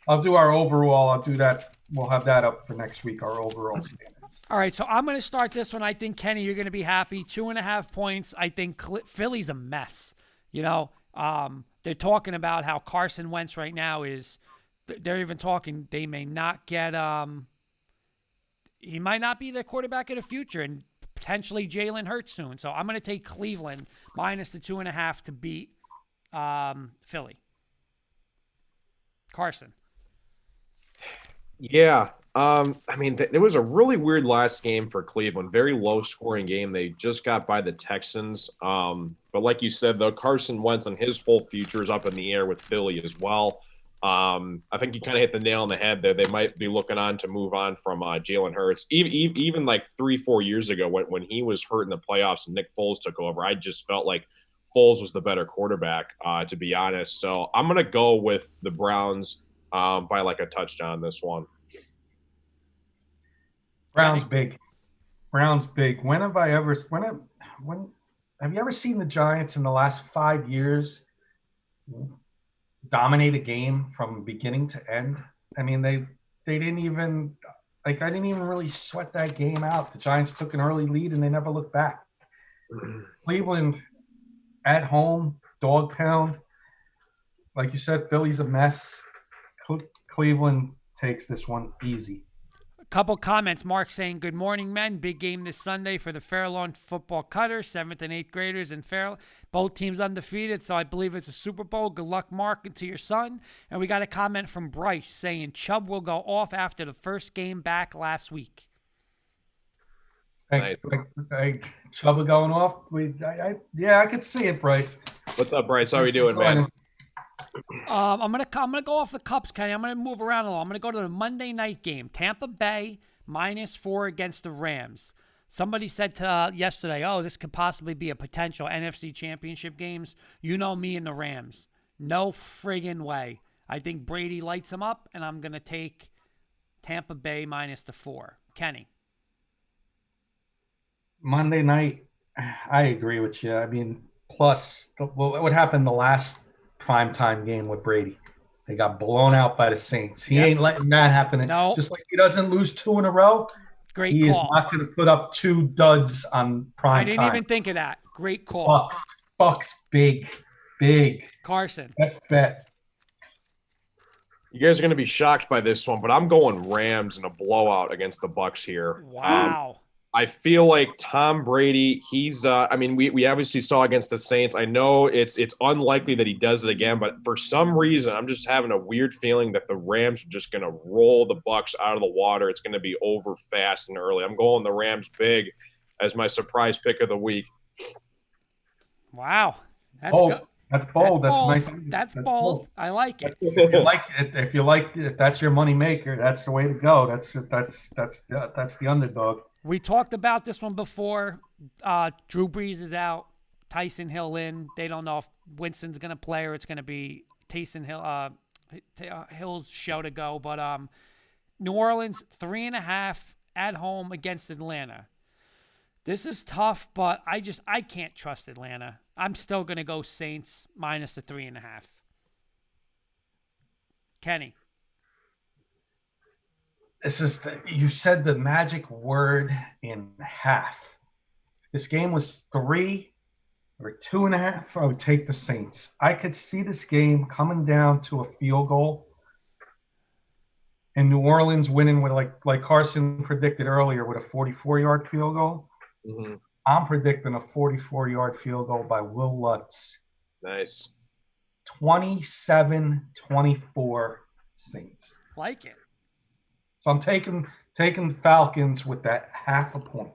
I'll do our overall. I'll do that. We'll have that up for next week, our overall standings. All right, so I'm going to start this one. I think, Kenny, you're going to be happy. 2.5 points. I think Philly's a mess. They're talking about how Carson Wentz right now is – they're even talking they may not get he might not be the quarterback of the future and potentially Jalen Hurts soon. So I'm going to take Cleveland minus the 2.5 to beat Philly. Carson. Yeah. It was a really weird last game for Cleveland. Very low-scoring game. They just got by the Texans. But like you said, though, Carson Wentz and his whole future is up in the air with Philly as well. I think you kind of hit the nail on the head there. They might be looking on to move on from Jalen Hurts. Even like 3-4 years ago when he was hurt in the playoffs and Nick Foles took over, I just felt like Foles was the better quarterback, to be honest. So I'm going to go with the Browns by like a touchdown this one. Browns big. When have you ever seen the Giants in the last 5 years dominate a game from beginning to end. I mean, they didn't even I didn't even really sweat that game out. The Giants took an early lead and they never looked back. Cleveland at home, dog pound. Like you said, Philly's a mess. Cleveland takes this one easy. Couple comments. Mark saying, good morning, men. Big game this Sunday for the Fairlawn football cutters, 7th and 8th graders in Fairlawn. Both teams undefeated, so I believe it's a Super Bowl. Good luck, Mark, and to your son. And we got a comment from Bryce saying Chubb will go off after the first game back last week. Chubb going off? I could see it, Bryce. What's up, Bryce? How are you doing, man? I'm gonna go off the Cubs, Kenny. I'm gonna move around a little. I'm gonna go to the Monday night game. Tampa Bay -4 against the Rams. Somebody said yesterday, oh, this could possibly be a potential NFC Championship games. You know me and the Rams. No friggin' way. I think Brady lights them up, and I'm gonna take Tampa Bay -4. Kenny. Monday night, I agree with you. I mean, plus what happened the last primetime game with Brady? They got blown out by the Saints. He ain't letting that happen. No. Just like he doesn't lose 2 in a row. Great he call. Is not going to put up 2 duds on prime time. I didn't even think of that. Great call. Bucs, big. Carson. That's bet. You guys are going to be shocked by this one, but I'm going Rams in a blowout against the Bucs here. Wow. I feel like Tom Brady, he's I mean, we obviously saw against the Saints. I know it's unlikely that he does it again, but for some reason, I'm just having a weird feeling that the Rams are just going to roll the Bucs out of the water. It's going to be over fast and early. I'm going the Rams big as my surprise pick of the week. Wow. That's good. That's bold. That's nice. That's bold. I like it. If you like it, if that's your money maker, that's the way to go. That's the underdog. We talked about this one before. Drew Brees is out. Tyson Hill in. They don't know if Winston's going to play or it's going to be Taysom Hill's show to go. But New Orleans 3.5 at home against Atlanta. This is tough, but I can't trust Atlanta. I'm still going to go Saints minus the 3.5. Kenny. You said the magic word in half. This game was 3 or 2.5. I would take the Saints. I could see this game coming down to a field goal and New Orleans winning with like Carson predicted earlier with a 44-yard field goal. Mm-hmm. I'm predicting a 44-yard field goal by Will Lutz. Nice. 27-24 Saints. Like it. So I'm taking Falcons with that half a point.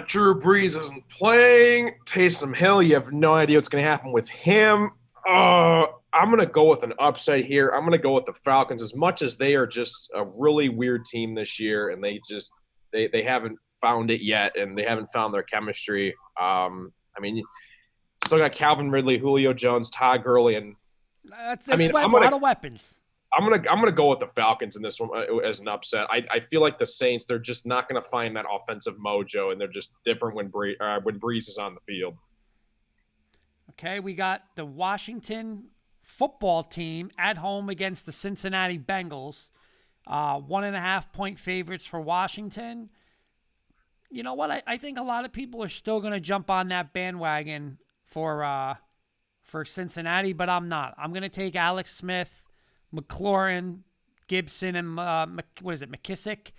Drew Brees isn't playing. Taysom Hill, you have no idea what's going to happen with him. I'm going to go with an upset here. I'm going to go with the Falcons as much as they are just a really weird team this year, and they haven't found it yet, and they haven't found their chemistry. I mean, still got Calvin Ridley, Julio Jones, Todd Gurley, and a lot of weapons. I'm gonna go with the Falcons in this one as an upset. I feel like the Saints, they're just not gonna find that offensive mojo, and they're just different when Brees is on the field. Okay, we got the Washington football team at home against the Cincinnati Bengals. 1.5 point favorites for Washington. You know what? I think a lot of people are still going to jump on that bandwagon for Cincinnati, but I'm not. I'm going to take Alex Smith, McLaurin, Gibson, and McKissick.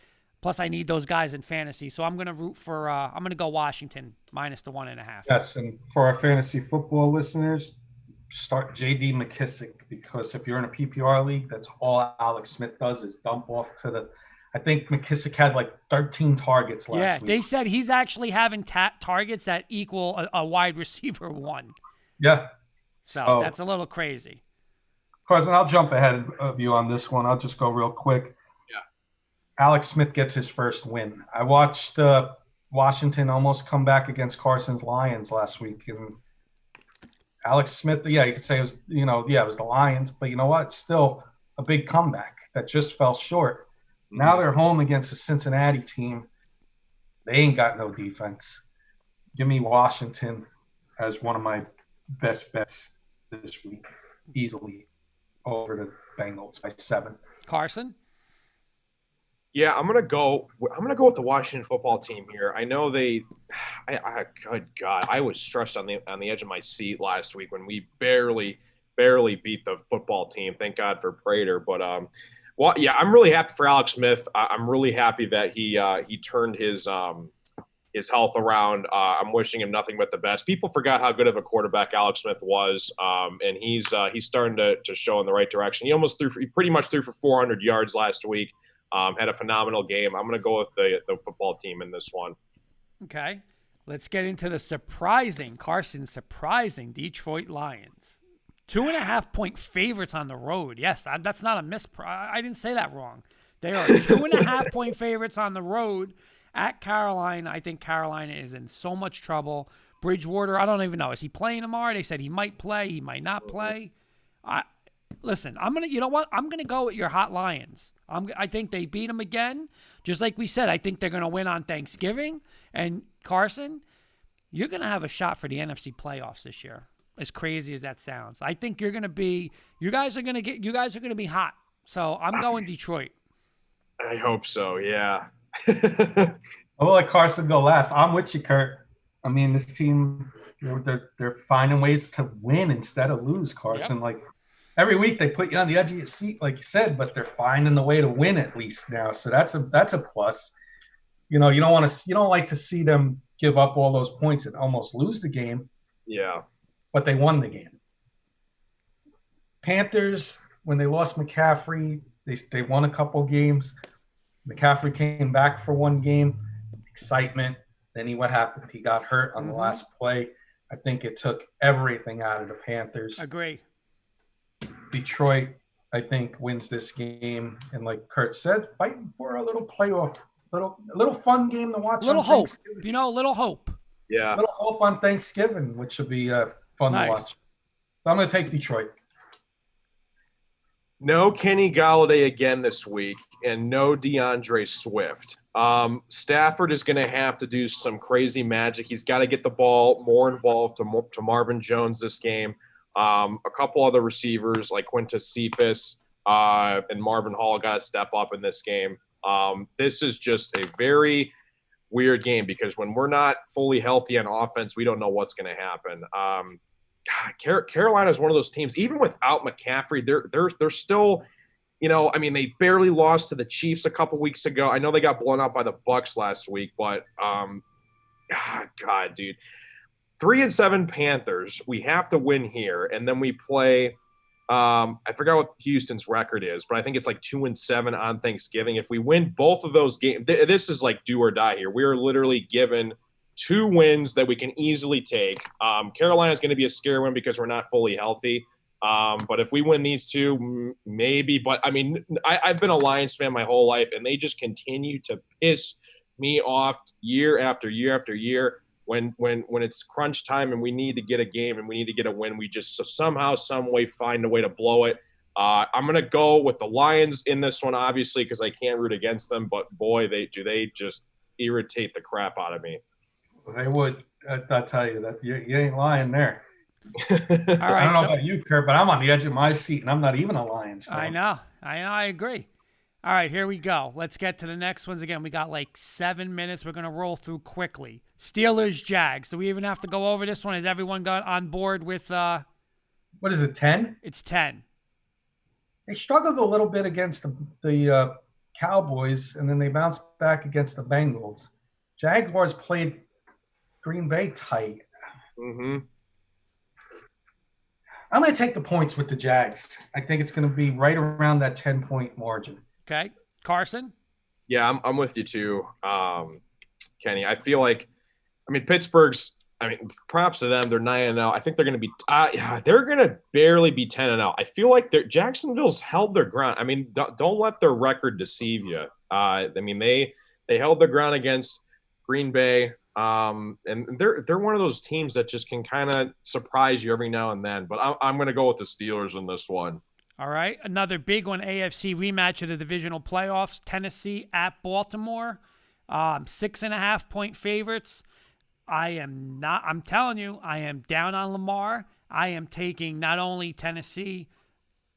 Plus, I need those guys in fantasy, so I'm going to root for. I'm going to go Washington minus the 1.5. Yes, and for our fantasy football listeners, start J.D. McKissick, because if you're in a PPR league, that's all Alex Smith does is dump off to the. I think McKissick had like 13 targets last week. Yeah, they said he's actually having targets that equal a wide receiver 1. Yeah. So that's a little crazy. Carson, I'll jump ahead of you on this one. I'll just go real quick. Yeah. Alex Smith gets his first win. I watched Washington almost come back against Carson's Lions last week, and Alex Smith, you could say it was, it was the Lions, but you know what? It's still a big comeback that just fell short. Mm-hmm. Now they're home against a Cincinnati team. They ain't got no defense. Give me Washington as one of my best bets this week, easily over the Bengals by 7. Carson? Yeah, I'm gonna go. I'm gonna go with the Washington football team here. I know they. Good God, I was stressed on the edge of my seat last week when we barely beat the football team. Thank God for Prater. But well, yeah, I'm really happy for Alex Smith. I'm really happy that he turned his health around. I'm wishing him nothing but the best. People forgot how good of a quarterback Alex Smith was, and he's starting to show in the right direction. He pretty much threw for 400 yards last week. Had a phenomenal game. I'm going to go with the football team in this one. Okay. Let's get into the surprising Detroit Lions. 2.5-point favorites on the road. Yes, that's not a miss. I didn't say that wrong. They are 2.5-point favorites on the road at Carolina. I think Carolina is in so much trouble. Bridgewater, I don't even know. Is he playing tomorrow? They said he might play. He might not play. Listen, you know what? I'm gonna go with your hot Lions. I think they beat them again. Just like we said, I think they're gonna win on Thanksgiving. And Carson, you're gonna have a shot for the NFC playoffs this year. As crazy as that sounds, I think you guys are gonna be hot. So I'm going Detroit. I hope so. Yeah. I'll let Carson go last. I'm with you, Kurt. I mean, this team, they're finding ways to win instead of lose, Carson. Yep. Like every week they put you on the edge of your seat, like you said, but they're finding the way to win at least now. So that's a plus. You know, you don't like to see them give up all those points and almost lose the game. Yeah. But they won the game. Panthers, when they lost McCaffrey, they won a couple games. McCaffrey came back for one game. Excitement. Then what happened? He got hurt on the last play. I think it took everything out of the Panthers. Agree. Detroit, I think, wins this game. And like Kurt said, fighting for a little playoff, a little fun game to watch. Little hope. Little hope. Yeah. A little hope on Thanksgiving, which will be fun to watch. So I'm going to take Detroit. No Kenny Galladay again this week, and no DeAndre Swift. Stafford is going to have to do some crazy magic. He's got to get the ball more involved to Marvin Jones this game. A couple other receivers like Quintus Cephas and Marvin Hall got to step up in this game. This is just a very weird game because when we're not fully healthy on offense, we don't know what's going to happen. Carolina is one of those teams, even without McCaffrey, they're still, I mean, they barely lost to the Chiefs a couple weeks ago. I know they got blown out by the Bucs last week, but God, dude, 3-7 Panthers. We have to win here, and then we play. I forgot what Houston's record is, but I think it's like 2-7 on Thanksgiving. If we win both of those games, this is like do or die here. We are literally given 2 wins that we can easily take. Carolina is going to be a scary one because we're not fully healthy. But if we win these 2, maybe. But, I mean, I've been a Lions fan my whole life, and they just continue to piss me off year after year after year. When it's crunch time and we need to get a game and we need to get a win, we just somehow, some way find a way to blow it. I'm going to go with the Lions in this one, obviously, because I can't root against them. But, boy, they just irritate the crap out of me. They would. I'll tell you that you ain't lying there. All right, I don't know about you, Kurt, but I'm on the edge of my seat, and I'm not even a Lions fan. I know. I agree. All right, here we go. Let's get to the next ones again. We got like 7 minutes. We're going to roll through quickly. Steelers, Jags. Do we even have to go over this one? Has everyone got on board with what is it, 10? It's 10. They struggled a little bit against the Cowboys, and then they bounced back against the Bengals. Jaguars played Green Bay tight. Mm-hmm. I'm going to take the points with the Jags. I think it's going to be right around that 10-point margin. Okay. Carson? Yeah, I'm with you too, Kenny. I feel like, Pittsburgh's, props to them. They're 9-0. I think they're going to be they're going to barely be 10-0. I feel like Jacksonville's held their ground. Don't let their record deceive you. They held their ground against Green Bay. And they're one of those teams that just can kind of surprise you every now and then. But I'm going to go with the Steelers in this one. All right. Another big one, AFC rematch of the divisional playoffs. Tennessee at Baltimore. 6.5-point favorites. I'm telling you, I am down on Lamar. I am taking not only Tennessee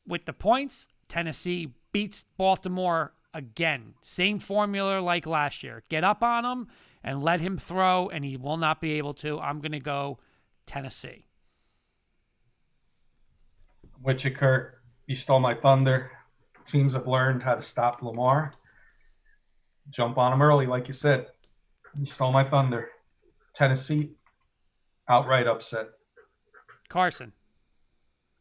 with the points, Tennessee beats Baltimore again. Same formula like last year. Get up on him and let him throw, and he will not be able to. I'm going to go Tennessee. With you, Kurt. You stole my thunder. Teams have learned how to stop Lamar. Jump on him early, like you said. You stole my thunder. Tennessee, outright upset. Carson.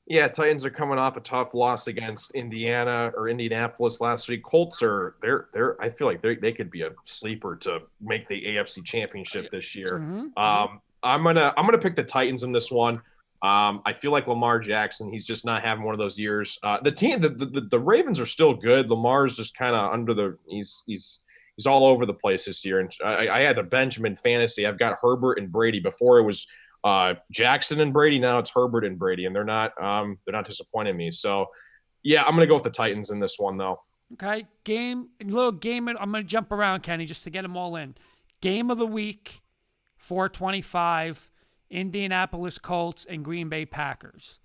Yeah, Titans are coming off a tough loss against Indianapolis last week. Colts they're I feel like they could be a sleeper to make the AFC Championship this year. Mm-hmm. I'm gonna pick the Titans in this one. I feel like Lamar Jackson, he's just not having one of those years. The Ravens are still good. Lamar's just kind of he's all over the place this year. And I had a Benjamin fantasy. I've got Herbert and Brady. Before it was Jackson and Brady. Now it's Herbert and Brady, and they're not disappointing me. So yeah, I'm gonna go with the Titans in this one though. Okay, little game. I'm gonna jump around, Kenny, just to get them all in. Game of the week, 425. Indianapolis Colts and Green Bay Packers.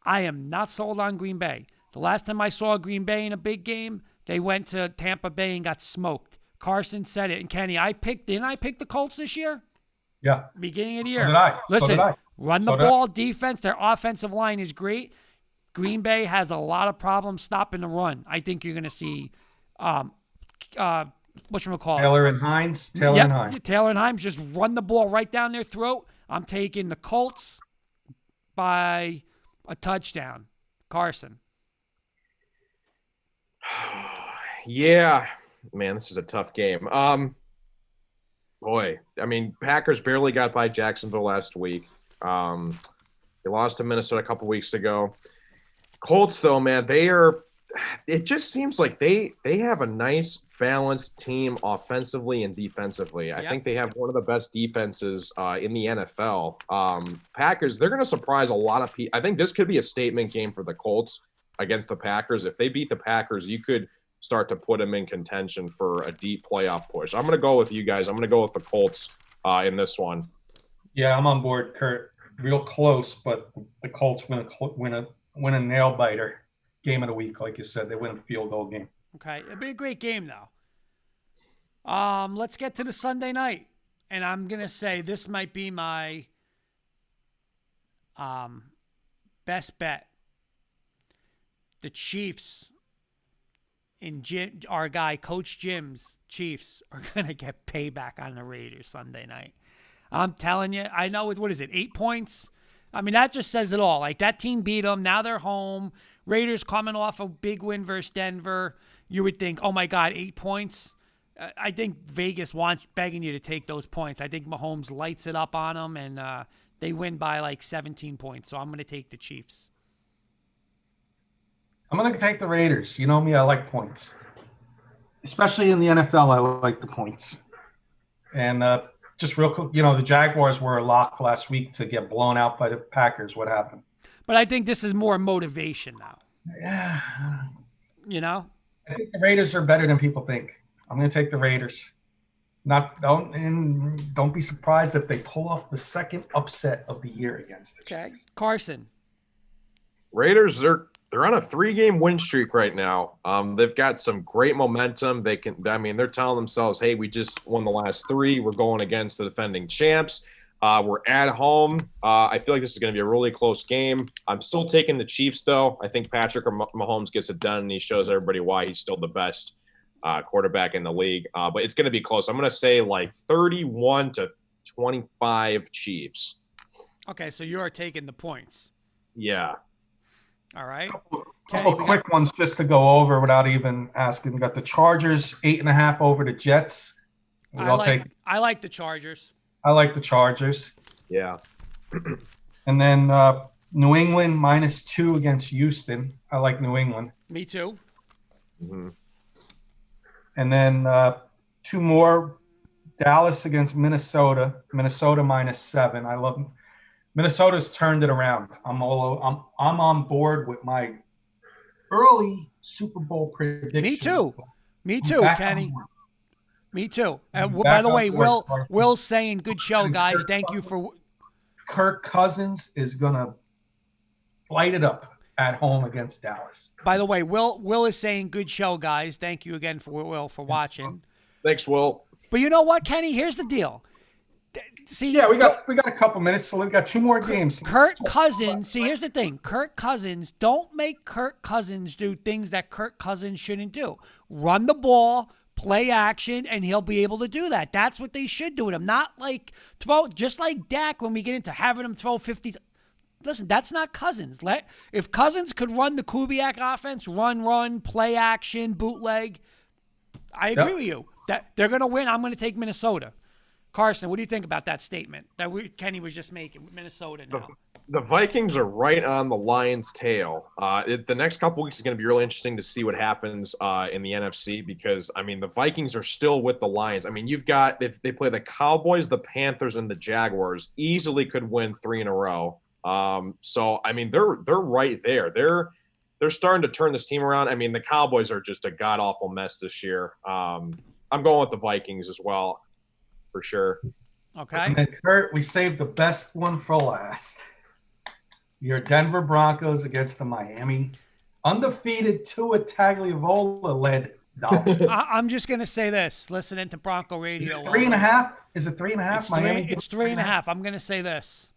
I am not sold on Green Bay. The last time I saw Green Bay in a big game, they went to Tampa Bay and got smoked. Carson said it. And Kenny, didn't I pick the Colts this year? Yeah. Beginning of the year. So did I. Listen, run the ball defense. Their offensive line is great. Green Bay has a lot of problems stopping the run. I think you're going to see whatchamacallit? Taylor and Hines. Taylor and Hines just run the ball right down their throat. I'm taking the Colts by a touchdown. Carson. Yeah, man, this is a tough game. Boy, I mean, Packers barely got by Jacksonville last week. They lost to Minnesota a couple weeks ago. Colts, though, man, it just seems like they have a nice balanced team offensively and defensively. I think they have one of the best defenses in the NFL. Packers, they're going to surprise a lot of people. I think this could be a statement game for the Colts against the Packers. If they beat the Packers, you could start to put them in contention for a deep playoff push. I'm going to go with you guys. I'm going to go with the Colts in this one. Yeah, I'm on board, Kurt. Real close, but the Colts win a nail biter. Game of the week, like you said, they win a field goal game. Okay, it'll be a great game though. Let's get to the Sunday night, and I'm gonna say this might be my best bet. The Chiefs our guy Coach Jim's Chiefs are gonna get payback on the Raiders Sunday night. I'm telling you, I know what is it, 8 points? I mean, that just says it all. Like, that team beat them. Now they're home. Raiders coming off a big win versus Denver. You would think, oh, my God, 8 points? I think Vegas begging you to take those points. I think Mahomes lights it up on them, and they win by like 17 points. So I'm going to take the Chiefs. I'm going to take the Raiders. You know me, I like points. Especially in the NFL, I like the points. And just real quick, the Jaguars were a lock last week to get blown out by the Packers. What happened? But I think this is more motivation now. Yeah. I think the Raiders are better than people think. I'm going to take the Raiders. Don't be surprised if they pull off the second upset of the year against the Chiefs. Carson. Raiders, they're on a 3-game win streak right now. They've got some great momentum. They're telling themselves, hey, we just won the last 3. We're going against the defending champs. We're at home. I feel like this is going to be a really close game. I'm still taking the Chiefs, though. I think Patrick Mahomes gets it done, and he shows everybody why he's still the best quarterback in the league. But it's going to be close. I'm going to say like 31-25 Chiefs. Okay, so you're taking the points. Yeah. All right. Couple quick ones just to go over without even asking. We got the Chargers 8.5 over the Jets. I like the Chargers. I like the Chargers. Yeah. And then New England -2 against Houston. I like New England. Me too. Mm-hmm. And then 2 more. Dallas against Minnesota. Minnesota -7. I love them. Minnesota's turned it around. I'm on board with my early Super Bowl prediction. Me too, Kenny. Me too. By the way, Will's saying good show, guys. Thank you for. Kirk Cousins is gonna light it up at home against Dallas. By the way, Will is saying good show, guys. Thank you again for Will for watching. Thanks, Will. But you know what, Kenny? Here's the deal. See, Yeah, we got a couple minutes, so we've got 2 more games. Kirk Cousins. See, here's the thing. Kirk Cousins, don't make Kirk Cousins do things that Kirk Cousins shouldn't do. Run the ball, play action, and he'll be able to do that. That's what they should do with him. Not like throw, just like Dak when we get into having him throw 50. Listen, that's not Cousins. If Cousins could run the Kubiak offense, run, play action, bootleg, I agree with you. That they're going to win. I'm going to take Minnesota. Carson, what do you think about that statement that Kenny was just making with Minnesota now? The Vikings are right on the Lions' tail. The next couple weeks is going to be really interesting to see what happens in the NFC because, I mean, the Vikings are still with the Lions. I mean, you've got – if they play the Cowboys, the Panthers, and the Jaguars, easily could win 3 in a row. So, I mean, they're right there. They're starting to turn this team around. I mean, the Cowboys are just a god-awful mess this year. I'm going with the Vikings as well. For sure. Okay. And then, Kurt, we saved the best one for last. Your Denver Broncos against the Miami undefeated Tua Tagovailoa led Dolphins. I'm just going to say this. Listening to Bronco Radio. Is it 3.5? Is it 3.5? Miami? It's 3.5. I'm going to say this.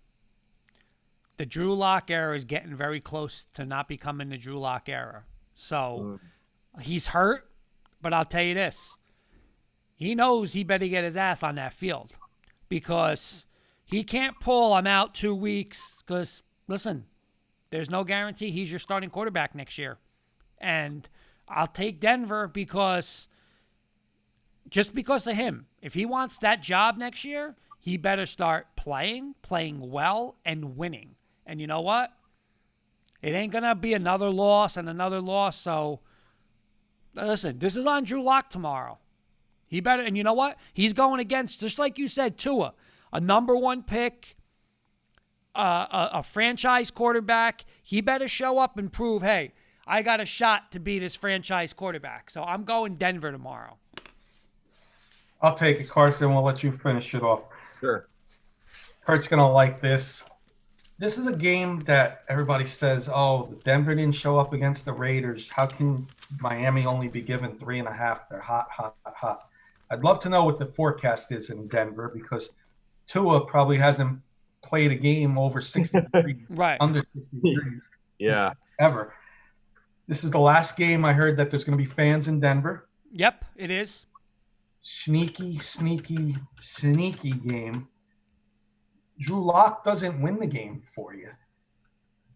The Drew Lock era is getting very close to not becoming the Drew Lock era. So he's hurt, but I'll tell you this. He knows he better get his ass on that field because he can't pull I'm out 2 weeks because, listen, there's no guarantee he's your starting quarterback next year. And I'll take Denver because of him. If he wants that job next year, he better start playing well, and winning. And you know what? It ain't going to be another loss. So, listen, this is on Drew Lock tomorrow. He better, and you know what? He's going against, just like you said, Tua, a number 1 pick, a franchise quarterback. He better show up and prove, hey, I got a shot to be this franchise quarterback. So I'm going Denver tomorrow. I'll take it, Carson. We'll let you finish it off. Sure. Kurt's going to like this. This is a game that everybody says, oh, Denver didn't show up against the Raiders. How can Miami only be given 3.5? They're hot. I'd love to know what the forecast is in Denver because Tua probably hasn't played a game over 60 degrees, right. Under 60 degrees ever. This is the last game I heard that there's going to be fans in Denver. Yep, it is. Sneaky game. Drew Lock doesn't win the game for you,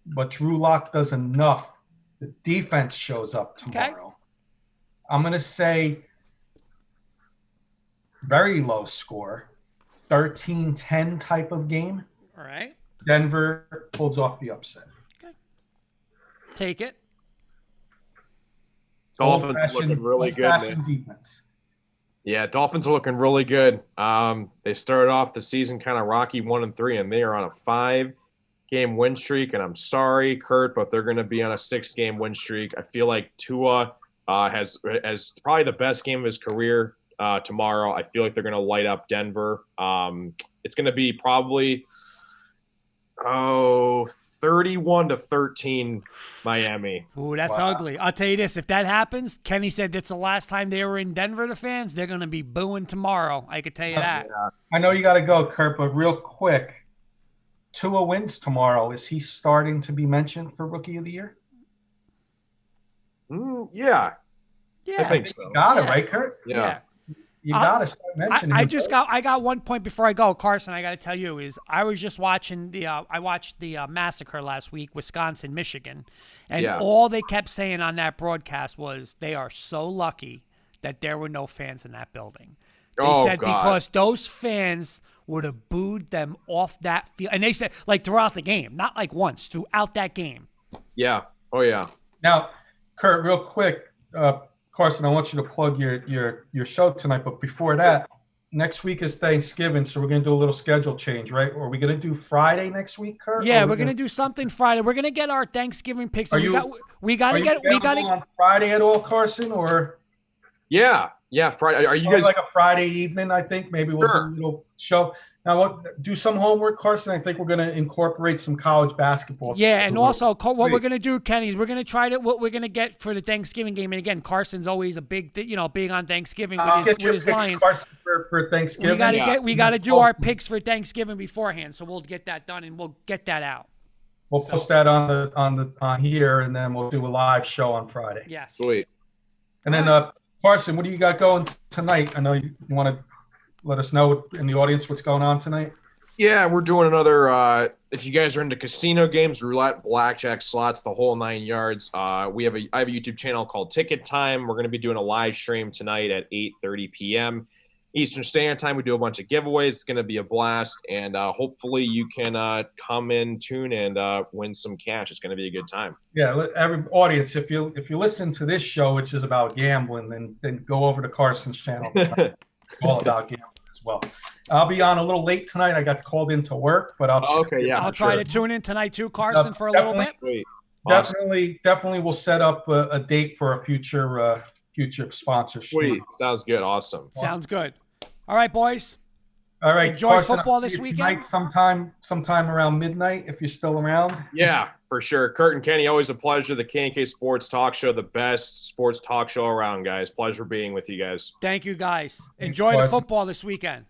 but Drew Lock does enough. The defense shows up tomorrow. Okay. I'm going to say very low score, 13-10 type of game. All right. Denver pulls off the upset. Okay. Take it. Dolphins looking really good. Defense. Yeah, Dolphins are looking really good. They started off the season kind of rocky 1-3, and they are on a 5-game win streak. And I'm sorry, Kurt, but they're going to be on a 6-game win streak. I feel like Tua has probably the best game of his career tomorrow. I feel like they're going to light up Denver. It's going to be probably 31-13 Miami. Ooh, that's ugly. I'll tell you this. If that happens, Kenny said that's the last time they were in Denver, the fans. They're going to be booing tomorrow. I could tell you that. Yeah. I know you got to go, Kurt, but real quick, Tua wins tomorrow. Is he starting to be mentioned for Rookie of the Year? Yeah. I think so. You got it, right, Kurt? Yeah. You got to start mentioning I got one point before I go, Carson. I got to tell you is I was just watching I watched the massacre last week, Wisconsin, Michigan, and all they kept saying on that broadcast was they are so lucky that there were no fans in that building. They said because those fans would have booed them off that field, and they said like throughout the game, not like once, throughout that game. Yeah. Oh yeah. Now, Kurt, real quick. Carson, I want you to plug your show tonight, but before that, next week is Thanksgiving, so we're going to do a little schedule change, right? Or are we going to do Friday next week, Kurt? Yeah, we're going to do something Friday. We're going to get our Thanksgiving picks. We got to get on Friday at all, Carson, or yeah, Friday. Are you guys like a Friday evening? I think maybe we'll do a little show. Now, do some homework, Carson. I think we're going to incorporate some college basketball. Yeah, and also what we're gonna do, Kenny, is we're gonna try to what we're gonna get for the Thanksgiving game. And again, Carson's always a big, big on Thanksgiving with his Lions. Carson, for Thanksgiving. We gotta do our picks for Thanksgiving beforehand, so we'll get that done and we'll get that out. We'll post that on here, and then we'll do a live show on Friday. Yes. Sweet. And then Carson, what do you got going tonight? I know you want to let us know in the audience what's going on tonight. Yeah, we're doing another. If you guys are into casino games, roulette, blackjack, slots, the whole 9 yards, I have a YouTube channel called Ticket Time. We're going to be doing a live stream tonight at 8:30 p.m. Eastern Standard Time. We do a bunch of giveaways. It's going to be a blast, and hopefully you can come in, tune, and win some cash. It's going to be a good time. Yeah, every audience, if you listen to this show, which is about gambling, then go over to Carson's channel. It's all about gambling as well. I'll be on a little late tonight. I got called into work, but I'll try to tune in tonight too, Carson, for a little bit. Sweet. Definitely, we'll set up a date for a future sponsorship. Sweet, sounds good, awesome. Sounds good. All right, boys. All right, enjoy Carson, football this weekend. Sometime around midnight, if you're still around. Yeah, for sure. Kurt and Kenny, always a pleasure. The K&K Sports Talk Show, the best sports talk show around, guys. Pleasure being with you guys. Thank you, guys. Enjoy the football this weekend.